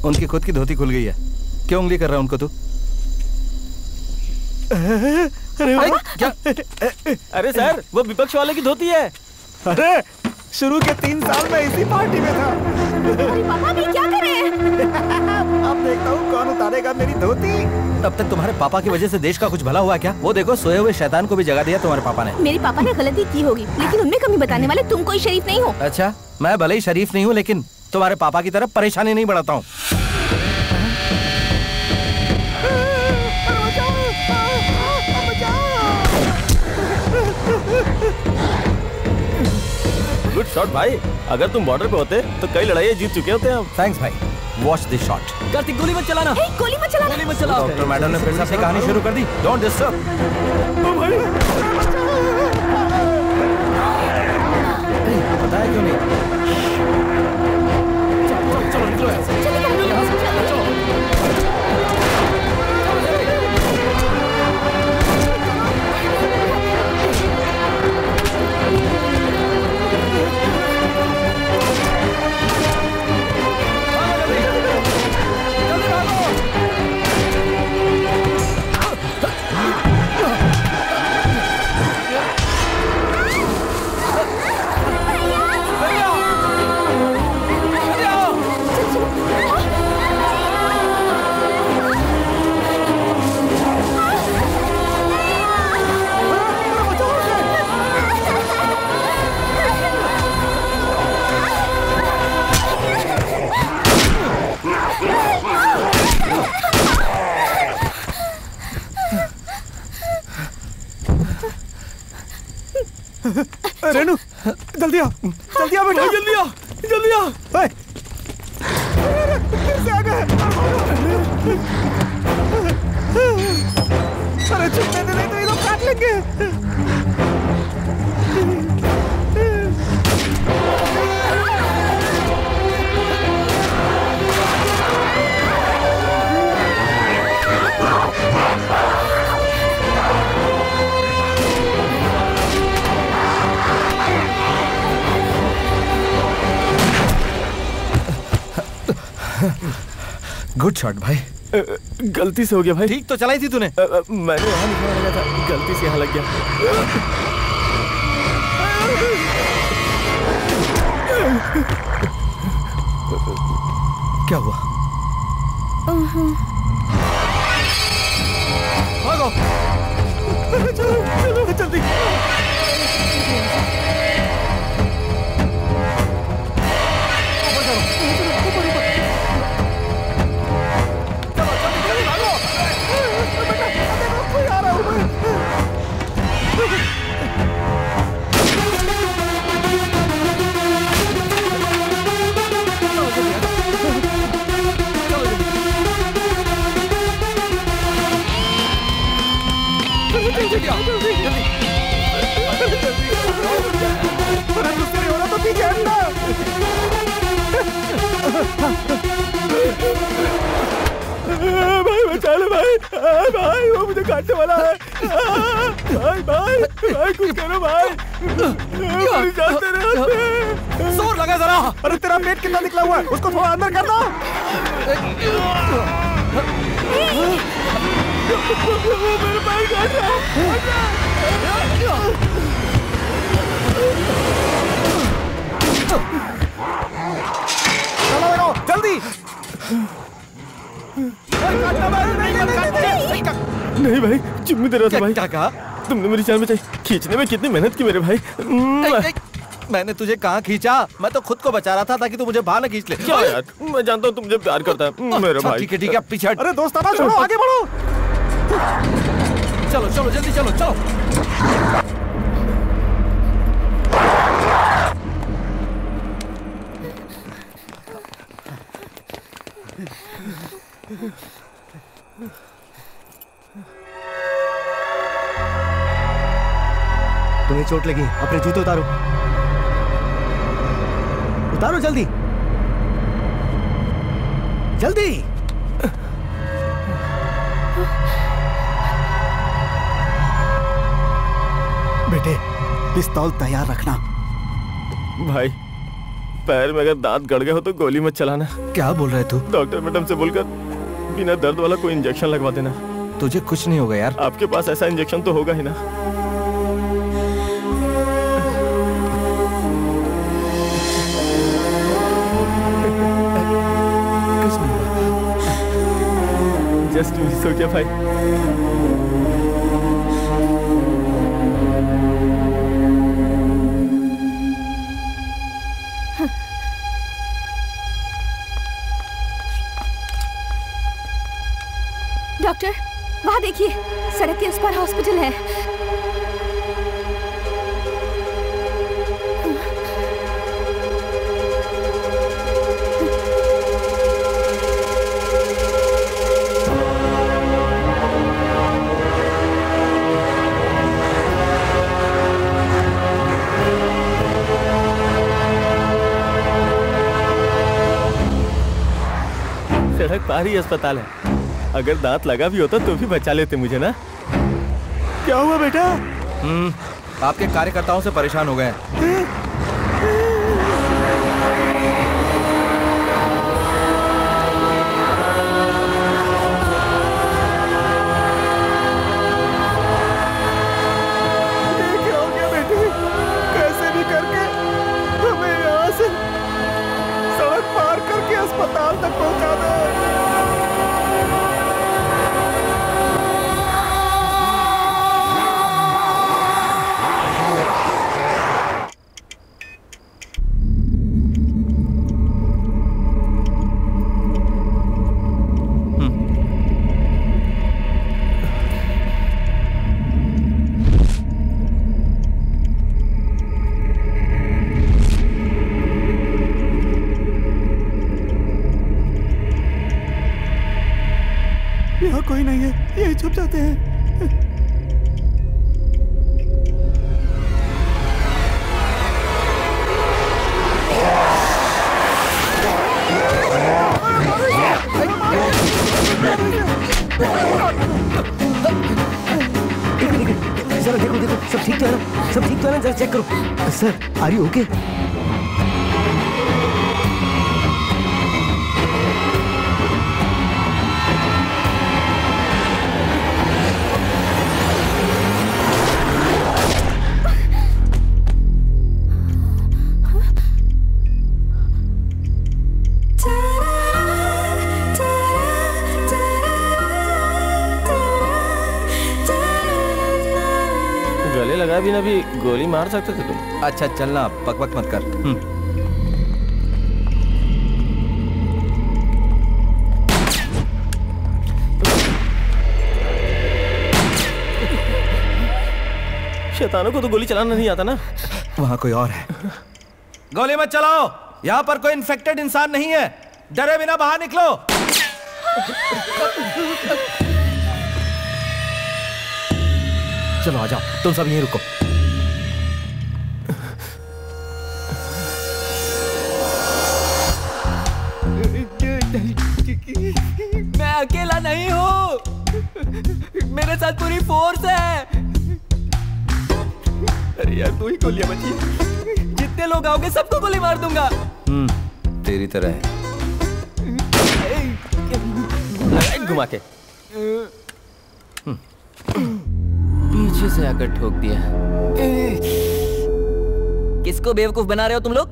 उनकी खुद की धोती खुल गई है, क्यों उंगली कर रहा है उनको तू? अरे क्या? अरे सर, वो विपक्ष वाले की धोती है। अरे शुरू के 3 साल में इसी पार्टी में था। अरे पापा भी क्या कर रहे हैं? अब देखता हूँ कौन उतारेगा मेरी धोती। तब तक तुम्हारे पापा की वजह से देश का कुछ भला हुआ क्या? वो देखो, सोए हुए शैतान को भी जगा दिया तुम्हारे पापा ने। मेरे पापा ने गलती की होगी, लेकिन उनमें कमी बताने वाले तुम कोई शरीफ नहीं हो। अच्छा, मैं भले ही शरीफ नहीं हूँ, लेकिन तुम्हारे पापा की तरफ परेशानी नहीं बढ़ाता हूँ। गुड शॉट भाई। अगर तुम बॉर्डर पे होते तो कई लड़ाइयाँ जीत चुके होते हैं। थैंक्स भाई। Watch this shot. कार्तिक, गोली मत चलाना। गोली मत चलाना। गोली मत चलाओ। डॉक्टर मैडम ने फिर से अपनी कहानी शुरू कर दी। Don't disturb. पता है क्यों नहीं? चलो निकलो यहाँ से। रेनू, जल्दी आ बेटा, जल्दी आ, जल्दी आ। फिर से आ गए। अरे छुपने दे, नहीं तो ये लोग काट लेंगे। गुड शॉट भाई। गलती से हो गया भाई। ठीक तो चलाई थी तूने। मैंने यहाँ लिखने लगा था, गलती से यहाँ लग गया। क्या हुआ? भागो। चलो चलो जल्दी। भाई बचा लो भाई। भाई वो मुझे काटने वाला है। भाई भाई भाई कुछ करो भाई। जाते रहे। जोर लगा जरा। अरे तेरा पेट कितना निकला हुआ है, उसको थोड़ा अंदर कर दो। मेरे भाई काट रहा चलो जल्दी। नहीं भाई चुम्मी दे रहा था भाई। क्या कहा? तुमने मेरी जान बचाई। खींचने में कितनी मेहनत की मेरे भाई। मैंने तुझे कहाँ खींचा? मैं तो खुद को बचा रहा था ताकि तू मुझे बाहर न खींच ले। क्या यार, मैं जानता हूँ तुम मुझे प्यार करता है मेरे भाई। ठीक है पीछे। अरे दोस्ताना छोड़ो, आगे बढ़ो। चलो चलो जल्दी चलो चलो। तुम्हें चोट लगी, अपने जूते उतारो। उतारो जल्दी जल्दी। बेटे पिस्तौल तैयार रखना। भाई पैर में अगर दांत गड़ गए हो तो गोली मत चलाना। क्या बोल रहे तू? डॉक्टर मैडम से बोलकर बिना दर्द वाला कोई इंजेक्शन लगवा देना। तुझे कुछ नहीं होगा यार। आपके पास ऐसा इंजेक्शन तो होगा ही ना। जस्ट मिस हो गया भाई। डॉक्टर वहाँ देखिए, सड़क के उस पार हॉस्पिटल है। सड़क पार ही अस्पताल है। अगर दांत लगा भी होता तो भी बचा लेते मुझे ना। क्या हुआ बेटा? आपके कार्यकर्ताओं से परेशान हो गए। क्या हो गया बेटे? कैसे भी करके हमें यहाँ से सड़क पार करके अस्पताल तक पहुँचा दे। यहाँ कोई नहीं है, यही छुप जाते हैं। जरा देखो देखो, सब ठीक तो है ना? सब ठीक तो है ना? जरा चेक करो। Sir are you okay? जरा भी ना भी गोली मार सकते थे तुम। अच्छा चलना, बकबक मत कर। शैतानों को तो गोली चलाना नहीं आता ना। वहां कोई और है। गोली मत चलाओ, यहाँ पर कोई इन्फेक्टेड इंसान नहीं है। डरे बिना बाहर निकलो। चलो आ जाओ, तुम सब यहीं रुको। मैं अकेला नहीं हूँ, मेरे साथ पूरी फोर्स है। अरे यार तू ही गोलियां बची। जितने लोग आओगे सबको गोली मार दूंगा। तेरी तरह है। घुमा के पीछे से आकर ठोक दिया। किसको बेवकूफ बना रहे हो तुम लोग?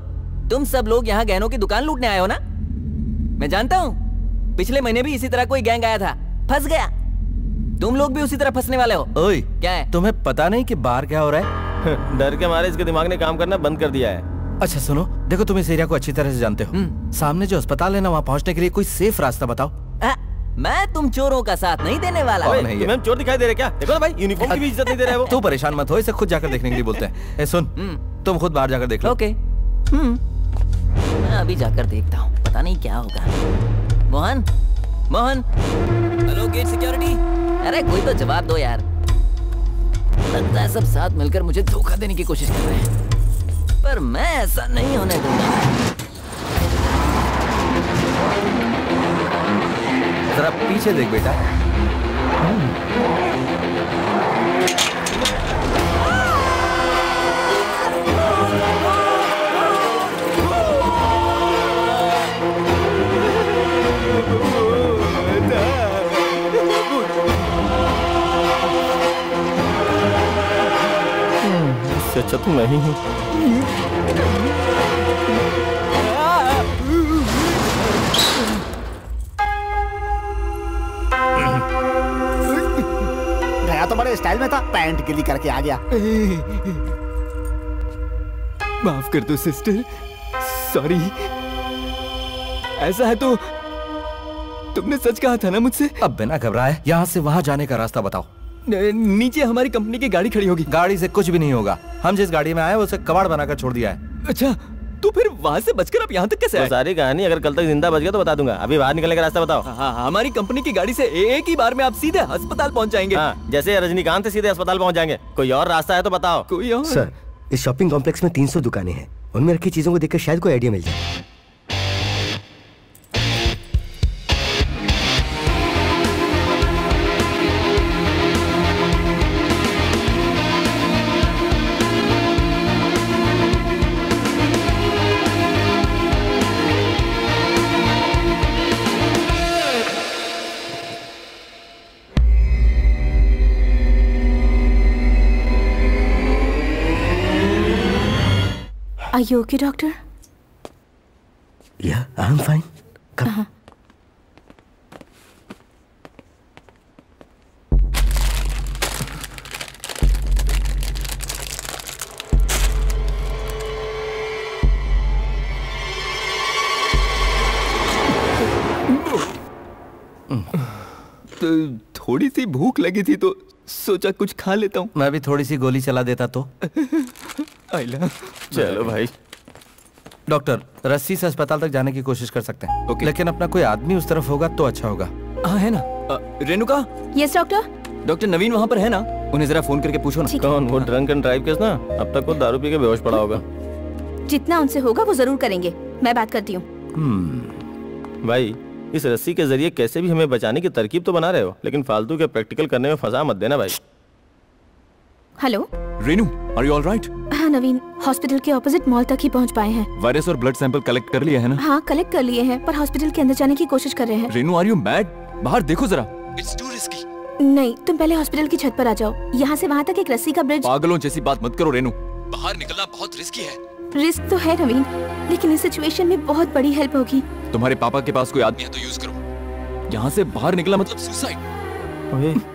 तुम सब लोग यहाँ गहनों की दुकान लूटने आए हो ना? मैं जानता हूँ, पिछले महीने भी इसी तरह कोई गैंग आया था, फंस गया। तुम लोग भी उसी तरह फंसने वाले हो। ओए, क्या है? तुम्हें पता नहीं कि बाहर क्या हो रहा है? डर के मारे इसके दिमाग ने काम करना बंद कर दिया है। अच्छा सुनो, देखो तुम इस एरिया को अच्छी तरह से जानते हो। सामने जो अस्पताल है ना, वहाँ पहुँचने के लिए कोई सेफ रास्ता बताओ। मैं तुम चोरों का साथ नहीं देने वाला। तुम्हें चोर दिखाई दे रहे क्या? देखो ना भाई, यूनिफॉर्म की भी इज्जत नहीं दे रहे वो। तू परेशान मत हो, इसे खुद जाकर देखने के लिए बोलते हैं। ए सुन, तुम खुद बाहर जाकर देख लो। ओके। मैं अभी जाकर देखता हूँ, पता नहीं क्या होगा। Mohan, Mohan, hello gate security. अरे कोई तो जवाब दो यार। लगता है सब साथ मिलकर मुझे धोखा देने की कोशिश कर रहे हैं, पर मैं ऐसा नहीं होने दूंगा। जरा पीछे देख बेटा। इससे अच्छा तो मैं ही हूँ। गया तो बड़े स्टाइल में था, पैंट गिली करके आ गया। माफ कर दो सिस्टर, सॉरी। ऐसा है तो तुमने सच कहा था ना मुझसे? अब बिना घबराए यहाँ से वहाँ जाने का रास्ता बताओ। नीचे हमारी कंपनी की गाड़ी खड़ी होगी। गाड़ी से कुछ भी नहीं होगा। हम जिस गाड़ी में आए उसे कबाड़ बनाकर छोड़ दिया है। अच्छा, तो फिर वहाँ से बचकर आप यहाँ तक कैसे आए? सारी कहानी अगर कल तक जिंदा बच गया तो बता दूंगा। अभी बाहर निकलने का रास्ता बताओ। हाँ, हमारी कंपनी की गाड़ी से एक ही बार में आप सीधे अस्पताल पहुँच जाएंगे। हाँ, जैसे रजनीकांत से सीधे अस्पताल पहुँच जाएंगे। कोई और रास्ता है तो बताओ। कोई और? सर, इस शॉपिंग कॉम्प्लेक्स में 300 दुकानें हैं। उनमें रखी चीजों को देखकर शायद कोई आइडिया मिल जाए। Are you okay, doctor? Yeah, I'm fine. Come. तो थोड़ी सी भूख लगी थी तो सोचा कुछ खा लेता हूँ। मैं भी थोड़ी सी गोली चला देता तो। आइला। चलो भाई। डॉक्टर, रस्सी से अस्पताल तक जाने की कोशिश कर सकते हैं। ओके। लेकिन अपना कोई आदमी उस तरफ होगा तो अच्छा होगा। हाँ है ना। Renuka. Yes doctor. Doctor Naveen वहाँ पर है ना? उन्हें जरा फोन करके पूछो ना। कौन? वो ड्रंक एंड ड्राइव केस ना? अब तक वो दारू पी के बेहोश पड़ा होगा। जितना उनसे होगा वो जरूर करेंगे, मैं बात करती हूँ। भाई, इस रस्सी के जरिए कैसे भी हमें बचाने की तरकीब तो बना रहे हो, लेकिन फालतू के प्रैक्टिकल करने में फंसा मत देना भाई। Hello Renu, are you all right? हाँ नवीन, हॉस्पिटल के ऑपोजिट मॉल तक ही पहुँच पाए हैं। वायरस और ब्लड सैंपल कलेक्ट कर लिए है ना? हाँ कलेक्ट कर लिए हैं, पर हॉस्पिटल के अंदर जाने की कोशिश कर रहे हैं। Renu, are you mad? बाहर देखो जरा। It's too risky. नहीं, तुम पहले हॉस्पिटल की छत पर आ जाओ। यहाँ से वहाँ तक एक रस्सी का ब्रिज। पागलों जैसी बात मत करो रेनू, बाहर निकलना बहुत रिस्की है। रिस्क तो है नवीन, लेकिन इस सिचुएशन में बहुत बड़ी हेल्प होगी। तुम्हारे पापा के पास कोई आदमी है तो यूज करो। यहाँ से बाहर निकला मतलब सुसाइड।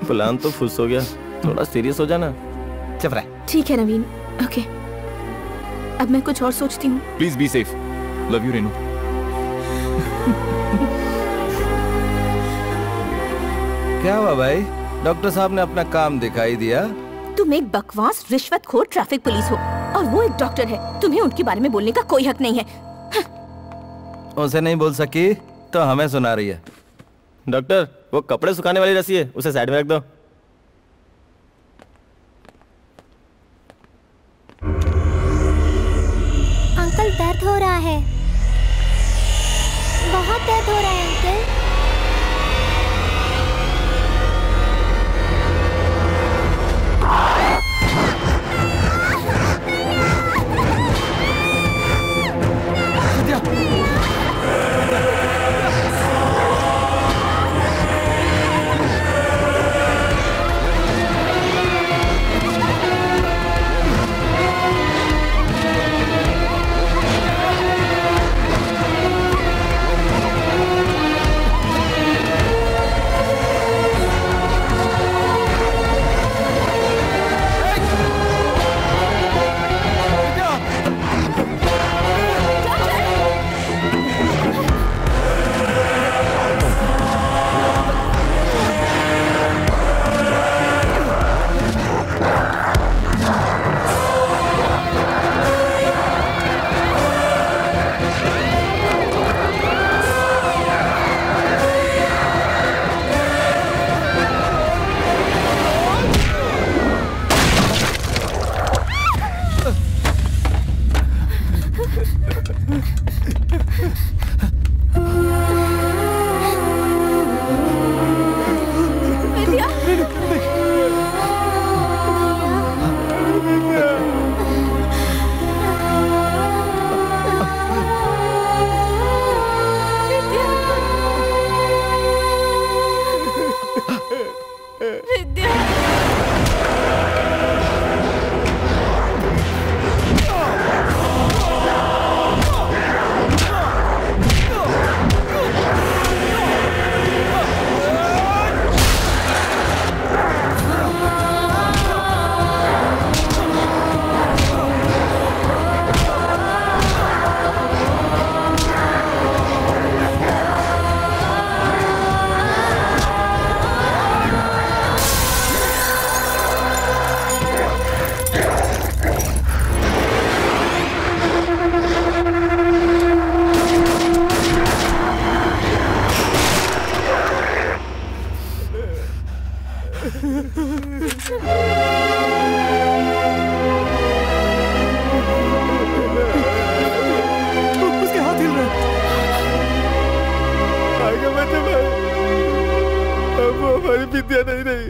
प्लान तो फुस हो गया, थोड़ा सीरियस हो जाना। चुप रह। ठीक है नवीन, ओके। अब मैं कुछ और सोचती हूँ। Please be safe. Love you Renu. क्या हुआ भाई, डॉक्टर साहब ने अपना काम दिखाई दिया? तुम एक बकवास रिश्वतखोर ट्रैफिक पुलिस हो और वो एक डॉक्टर है। तुम्हें उनके बारे में बोलने का कोई हक नहीं है। उसे नहीं बोल सकी तो हमें सुना रही है। डॉक्टर, वो कपड़े सुखाने वाली रस्सी है, उसे साइड में रख दो। अंकल दर्द हो रहा है, बहुत दर्द हो रहा है अंकल।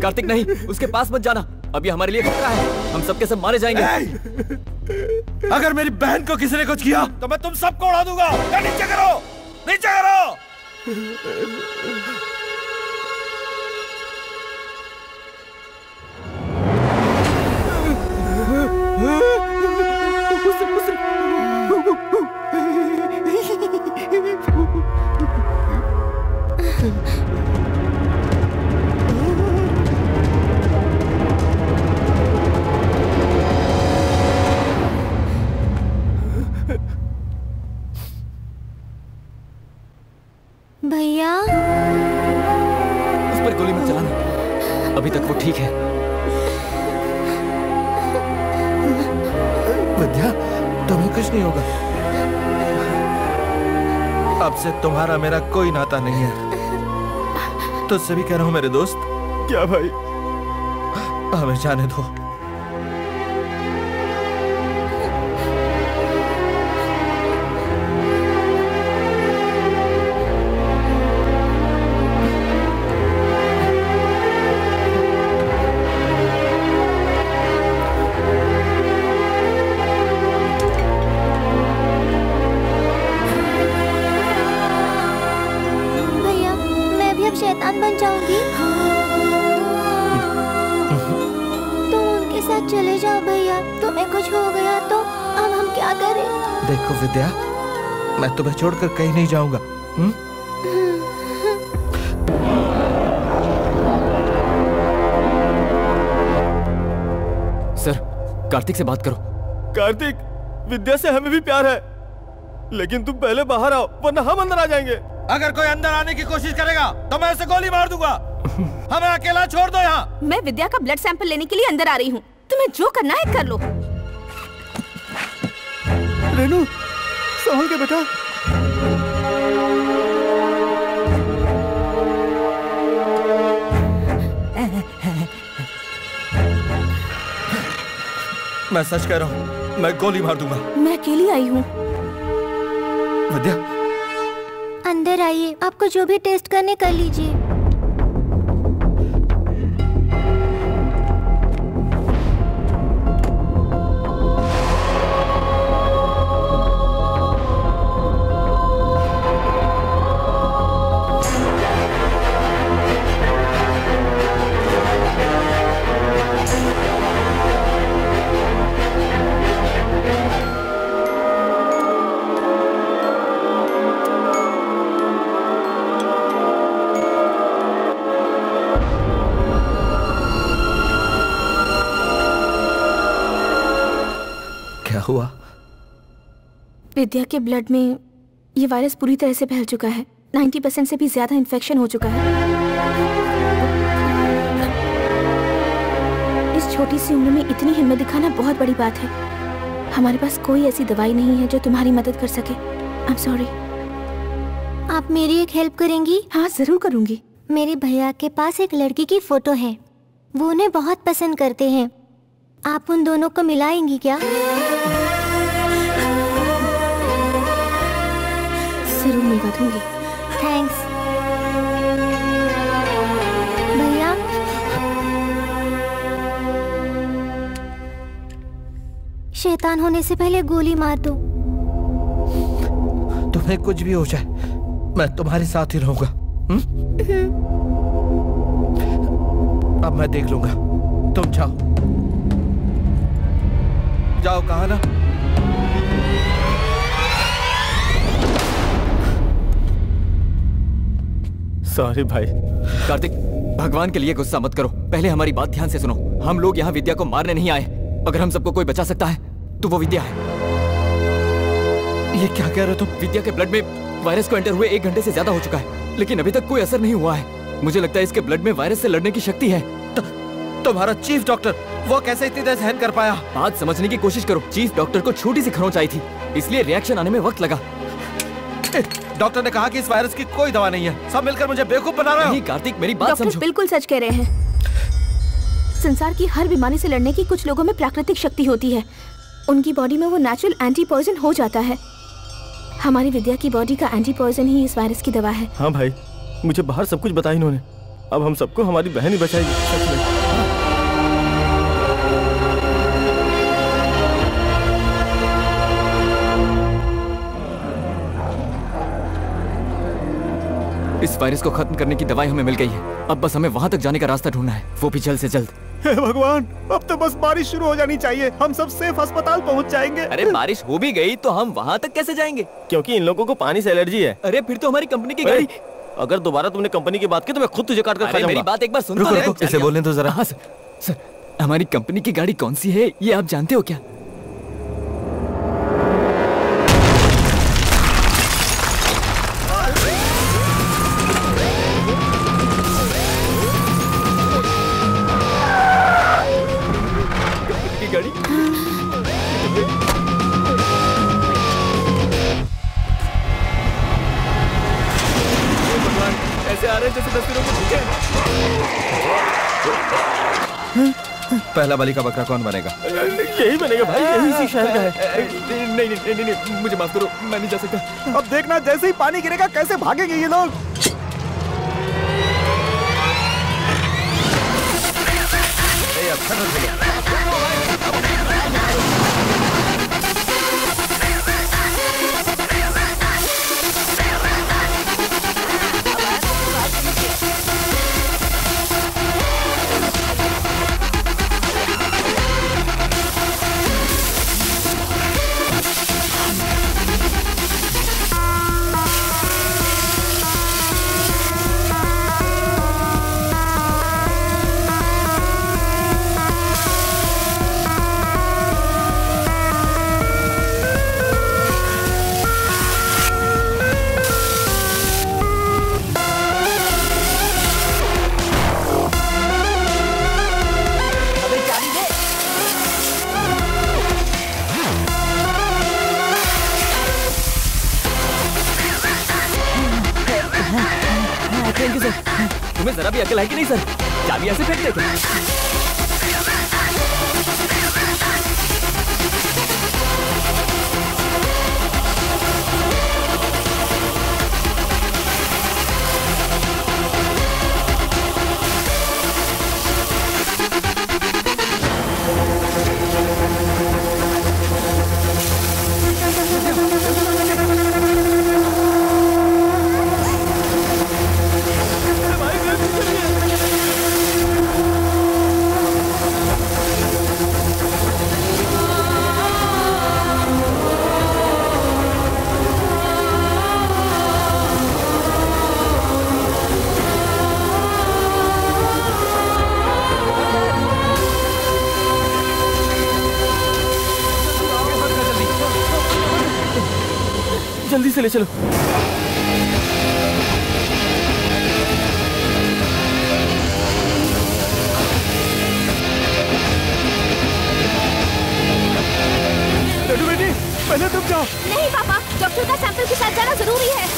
कार्तिक नहीं, उसके पास मत जाना। अब ये हमारे लिए खतरा है, हम सबके सब मारे जाएंगे। अगर मेरी बहन को किसी ने कुछ किया तो मैं तुम सबको उड़ा दूंगा। नीचे करो, नीचे करो। भैया, उस पर गोली मत चलाना, अभी तक वो ठीक है। विद्या, तुम्हें कुछ नहीं होगा। अब से तुम्हारा मेरा कोई नाता नहीं है। तुझसे भी कह रहा हूं मेरे दोस्त। क्या भाई? हमें जाने दो। शैतान बन जाऊंगी। तुम उनके साथ चले जाओ भैया, तुम्हें कुछ हो गया तो अब हम क्या करें? देखो विद्या, मैं तुम्हें छोड़कर कहीं नहीं जाऊंगा। सर, कार्तिक से बात करो। कार्तिक, विद्या से हमें भी प्यार है, लेकिन तुम पहले बाहर आओ वरना हम अंदर आ जाएंगे। अगर कोई अंदर आने की कोशिश करेगा तो मैं उसे गोली मार दूंगा। हमें अकेला छोड़ दो यहाँ। मैं विद्या का ब्लड सैंपल लेने के लिए अंदर आ रही हूँ, तुम्हें जो करना है कर लो। रेनू, संभल के बेटा। मैं सच कह रहा हूँ, मैं गोली मार दूंगा। मैं अकेली आई हूँ। विद्या, अंदर आइए, आपको जो भी टेस्ट करने कर लीजिए। हुआ? विद्या के ब्लड में ये वायरस पूरी तरह से फैल चुका है। 90% से भी ज्यादा इन्फेक्शन हो चुका है। इस छोटी सी उम्र में इतनी हिम्मत दिखाना बहुत बड़ी बात है। हमारे पास कोई ऐसी दवाई नहीं है जो तुम्हारी मदद कर सके। आई एम सॉरी। आप मेरी एक हेल्प करेंगी? हाँ जरूर करूंगी। मेरे भैया के पास एक लड़की की फोटो है, वो उन्हें बहुत पसंद करते हैं। आप उन दोनों को मिलाएंगी क्या? जरूर मिलवा दूंगी। थैंक्स भैया। शैतान होने से पहले गोली मार दो। तुम्हें कुछ भी हो जाए, मैं तुम्हारे साथ ही रहूंगा। अब मैं देख लूंगा, तुम जाओ। जाओ, कहा ना। सॉरी भाई। कार्तिक, भगवान के लिए गुस्सा मत करो, पहले हमारी बात ध्यान से सुनो। हम लोग यहाँ विद्या को मारने नहीं आए। अगर हम सबको कोई बचा सकता है तो वो विद्या है। ये क्या कह रहे हो तुम? विद्या के ब्लड में वायरस को एंटर हुए 1 घंटे से ज्यादा हो चुका है, लेकिन अभी तक कोई असर नहीं हुआ है। मुझे लगता है इसके ब्लड में वायरस से लड़ने की शक्ति है। तुम्हारा चीफ डॉक्टर, वो कैसे इतनी देर सहन कर पाया? बात समझने की कोशिश करो। चीफ डॉक्टर को छोटी सी खरोंच आई थी, इसलिए रिएक्शन आने में वक्त लगा। डॉक्टर ने कहा कि इस वायरस की कोई दवा नहीं है। सब मिलकर मुझे बेवकूफ बना रहे हो। नहीं कार्तिक, मेरी बात समझो। डॉक्टर बिल्कुल सच कह रहे हैं। संसार की हर बीमारी से लड़ने की कुछ लोगों में प्राकृतिक शक्ति होती है। उनकी बॉडी में वो नेचुरल एंटी पॉइजन हो जाता है। हमारी विद्या की बॉडी का एंटी पॉइजन ही इस वायरस की दवा है। हाँ भाई, मुझे बाहर सब कुछ बताया इन्होंने। अब हम सबको हमारी बहन ही बचाएगी। सच में। इस वायरस को खत्म करने की दवाई हमें मिल गई है। अब बस हमें वहाँ तक जाने का रास्ता ढूंढना है, वो भी जल्द से जल्द। हे भगवान, अब तो बस बारिश शुरू हो जानी चाहिए, हम सब सेफ अस्पताल पहुंच जाएंगे। अरे बारिश हो भी गई तो हम वहाँ तक कैसे जाएंगे? क्योंकि इन लोगों को पानी से एलर्जी है। अरे फिर तो हमारी कंपनी की गाड़ी। अगर दोबारा तुमने कंपनी की बात की तो मैं खुद तुझे काट कर खा जाऊंगा। मेरी बात एक बार सुन तो ले। इसे बोलने तो जरा। हाँ सर, हमारी कंपनी की गाड़ी कौन सी है ये आप जानते हो क्या? गाड़ी ऐसे आ रहे हैं जैसे तस्वीरों में दिखे। पहला बलि का बकरा कौन बनेगा? यही बनेगा भाई, यही इसी शहर का है। नहीं, मुझे माफ करो, मैं नहीं जा सकता। अब देखना, जैसे ही पानी गिरेगा कैसे भागेंगे ये लोग। तुम्हें जरा भी अकल है कि नहीं सर? चाबी ऐसे फेंक देते। जल्दी से ले चलो। लड्डू बेटी, पहले तुम जाओ। नहीं पापा, डॉक्टर का सैंपल के साथ जाना जरूरी है।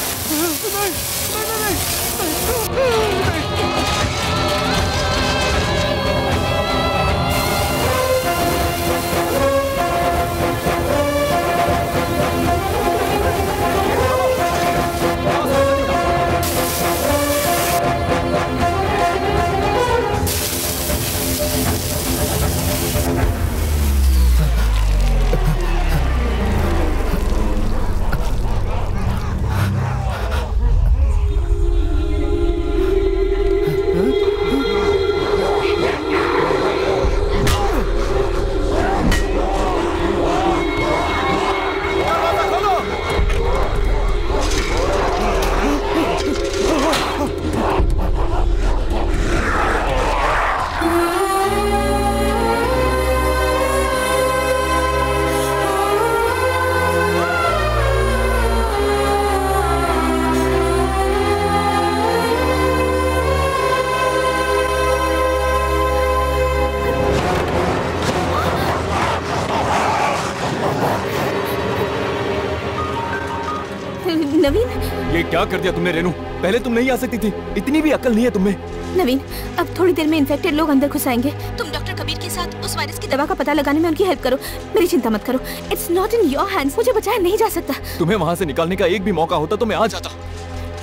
नवीन, ये क्या कर दिया तुमने रेनू? पहले तुम नहीं आ सकती थी, इतनी भी अकल नहीं है तुम्हें। नवीन, अब थोड़ी देर में इन्फेक्टेड लोग अंदर घुस आएंगे। तुम डॉक्टर कबीर के साथ उस वायरस की दवा का पता लगाने में उनकी हेल्प करो। मेरी चिंता मत करो, it's not in your hands. मुझे बचाया नहीं जा सकता। तुम्हें वहाँ से निकालने का एक भी मौका होता तो मैं आ जाता,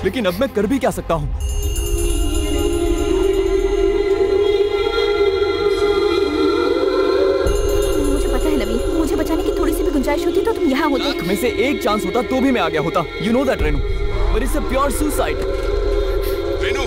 लेकिन अब मैं कर भी क्या सकता हूँ? मुझे बचाने की थोड़ी सी भी गुंजाइश होती तो तुम यहाँ होते। लाख में से एक चांस होता तो भी मैं आ गया होता। You know that, Renu, but it's a pure suicide. Renu,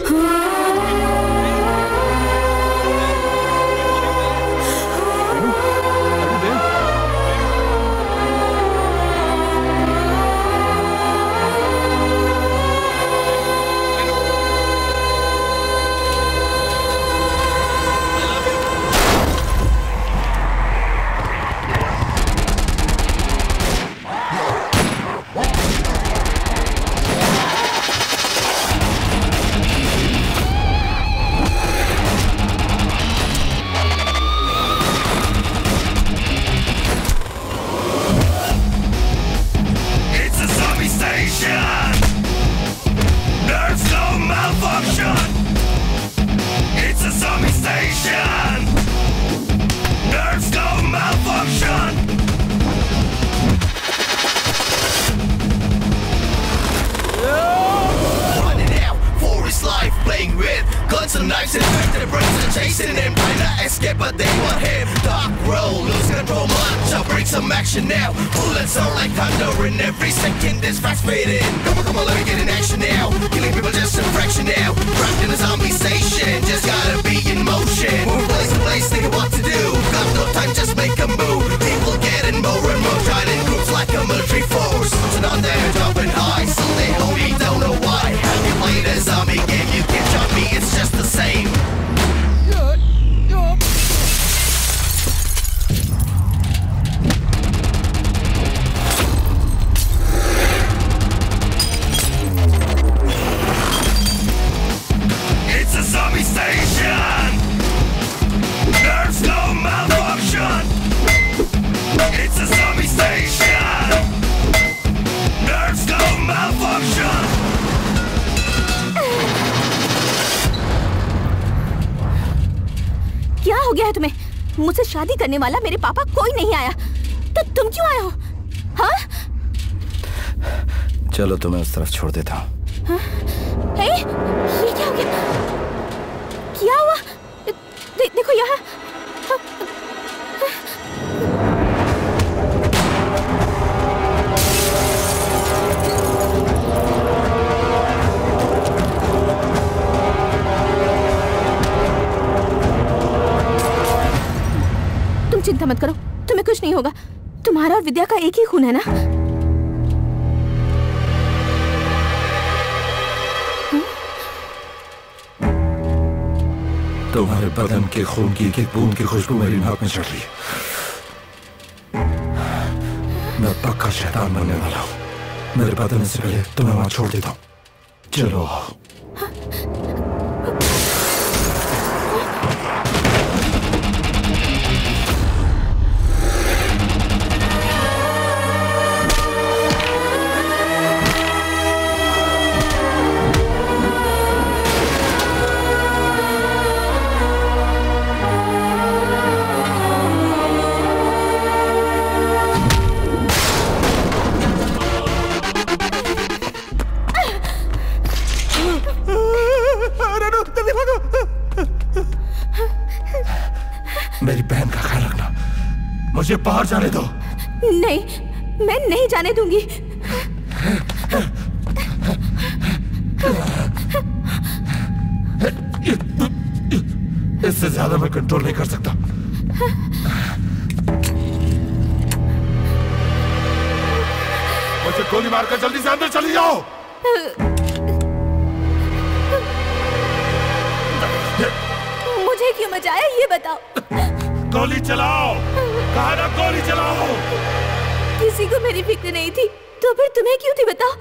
There's no malfunction. गया है तुम्हें? मुझसे शादी करने वाला मेरे पापा कोई नहीं आया, तो तुम क्यों आए हो? हाँ? चलो तुम्हें उस तरफ छोड़ देता हूँ। ये क्या हो गया? क्या हुआ? देखो यहाँ। तुम चिंता मत करो, तुम्हें कुछ नहीं होगा। तुम्हारा और विद्या का एक ही खून है ना? तुम्हारे बदन के खून की एक बूंद की खुशबू मेरी नाक में चढ़ रही है। मैं पक्का शैतान बनने वाला हूँ। मेरे बदन से पहले तुम्हें वहां छोड़ देता हूँ। चलो। मेरी बहन का ख्याल रखना। मुझे बाहर जाने दो। नहीं, मैं नहीं जाने दूंगी। इससे ज्यादा मैं कंट्रोल नहीं कर सकता। मुझे गोली मारकर जल्दी से अंदर चली जाओ। मुझे क्यों मचाया ये बताओ। गोली चलाओ। कहा ना गोली चलाओ। किसी को मेरी फिक्र नहीं थी, तो फिर तुम्हें क्यों थी बताओ।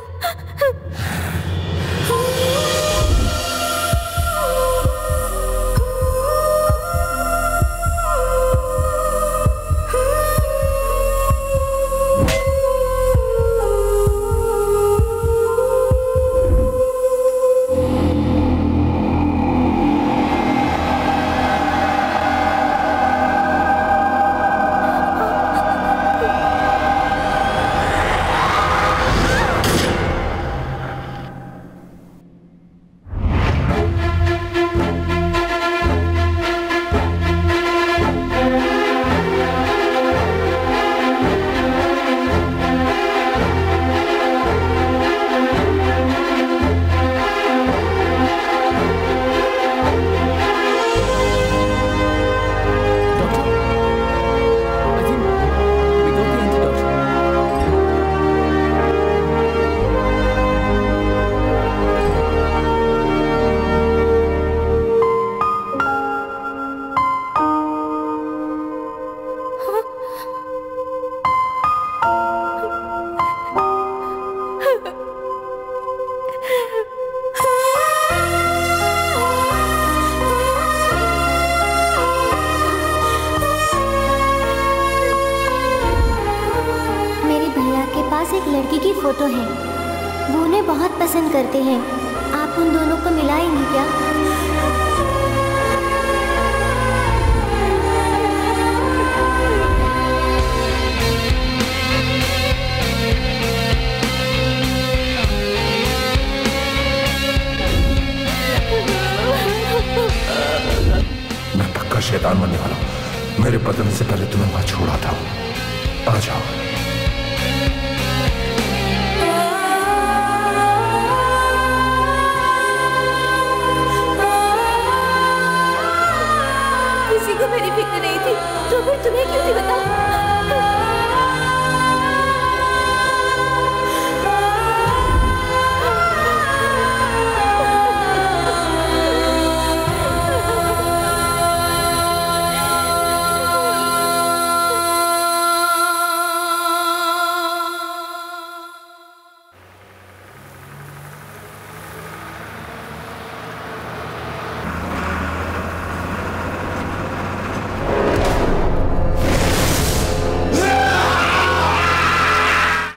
एक लड़की की फोटो है, वो उन्हें बहुत पसंद करते हैं। आप उन दोनों को मिलाएंगी क्या? मैं पक्का शैतान बनने वाला हूँ। मेरे बदन से पहले तुम्हें वहां छोड़ा था। आ जाओ।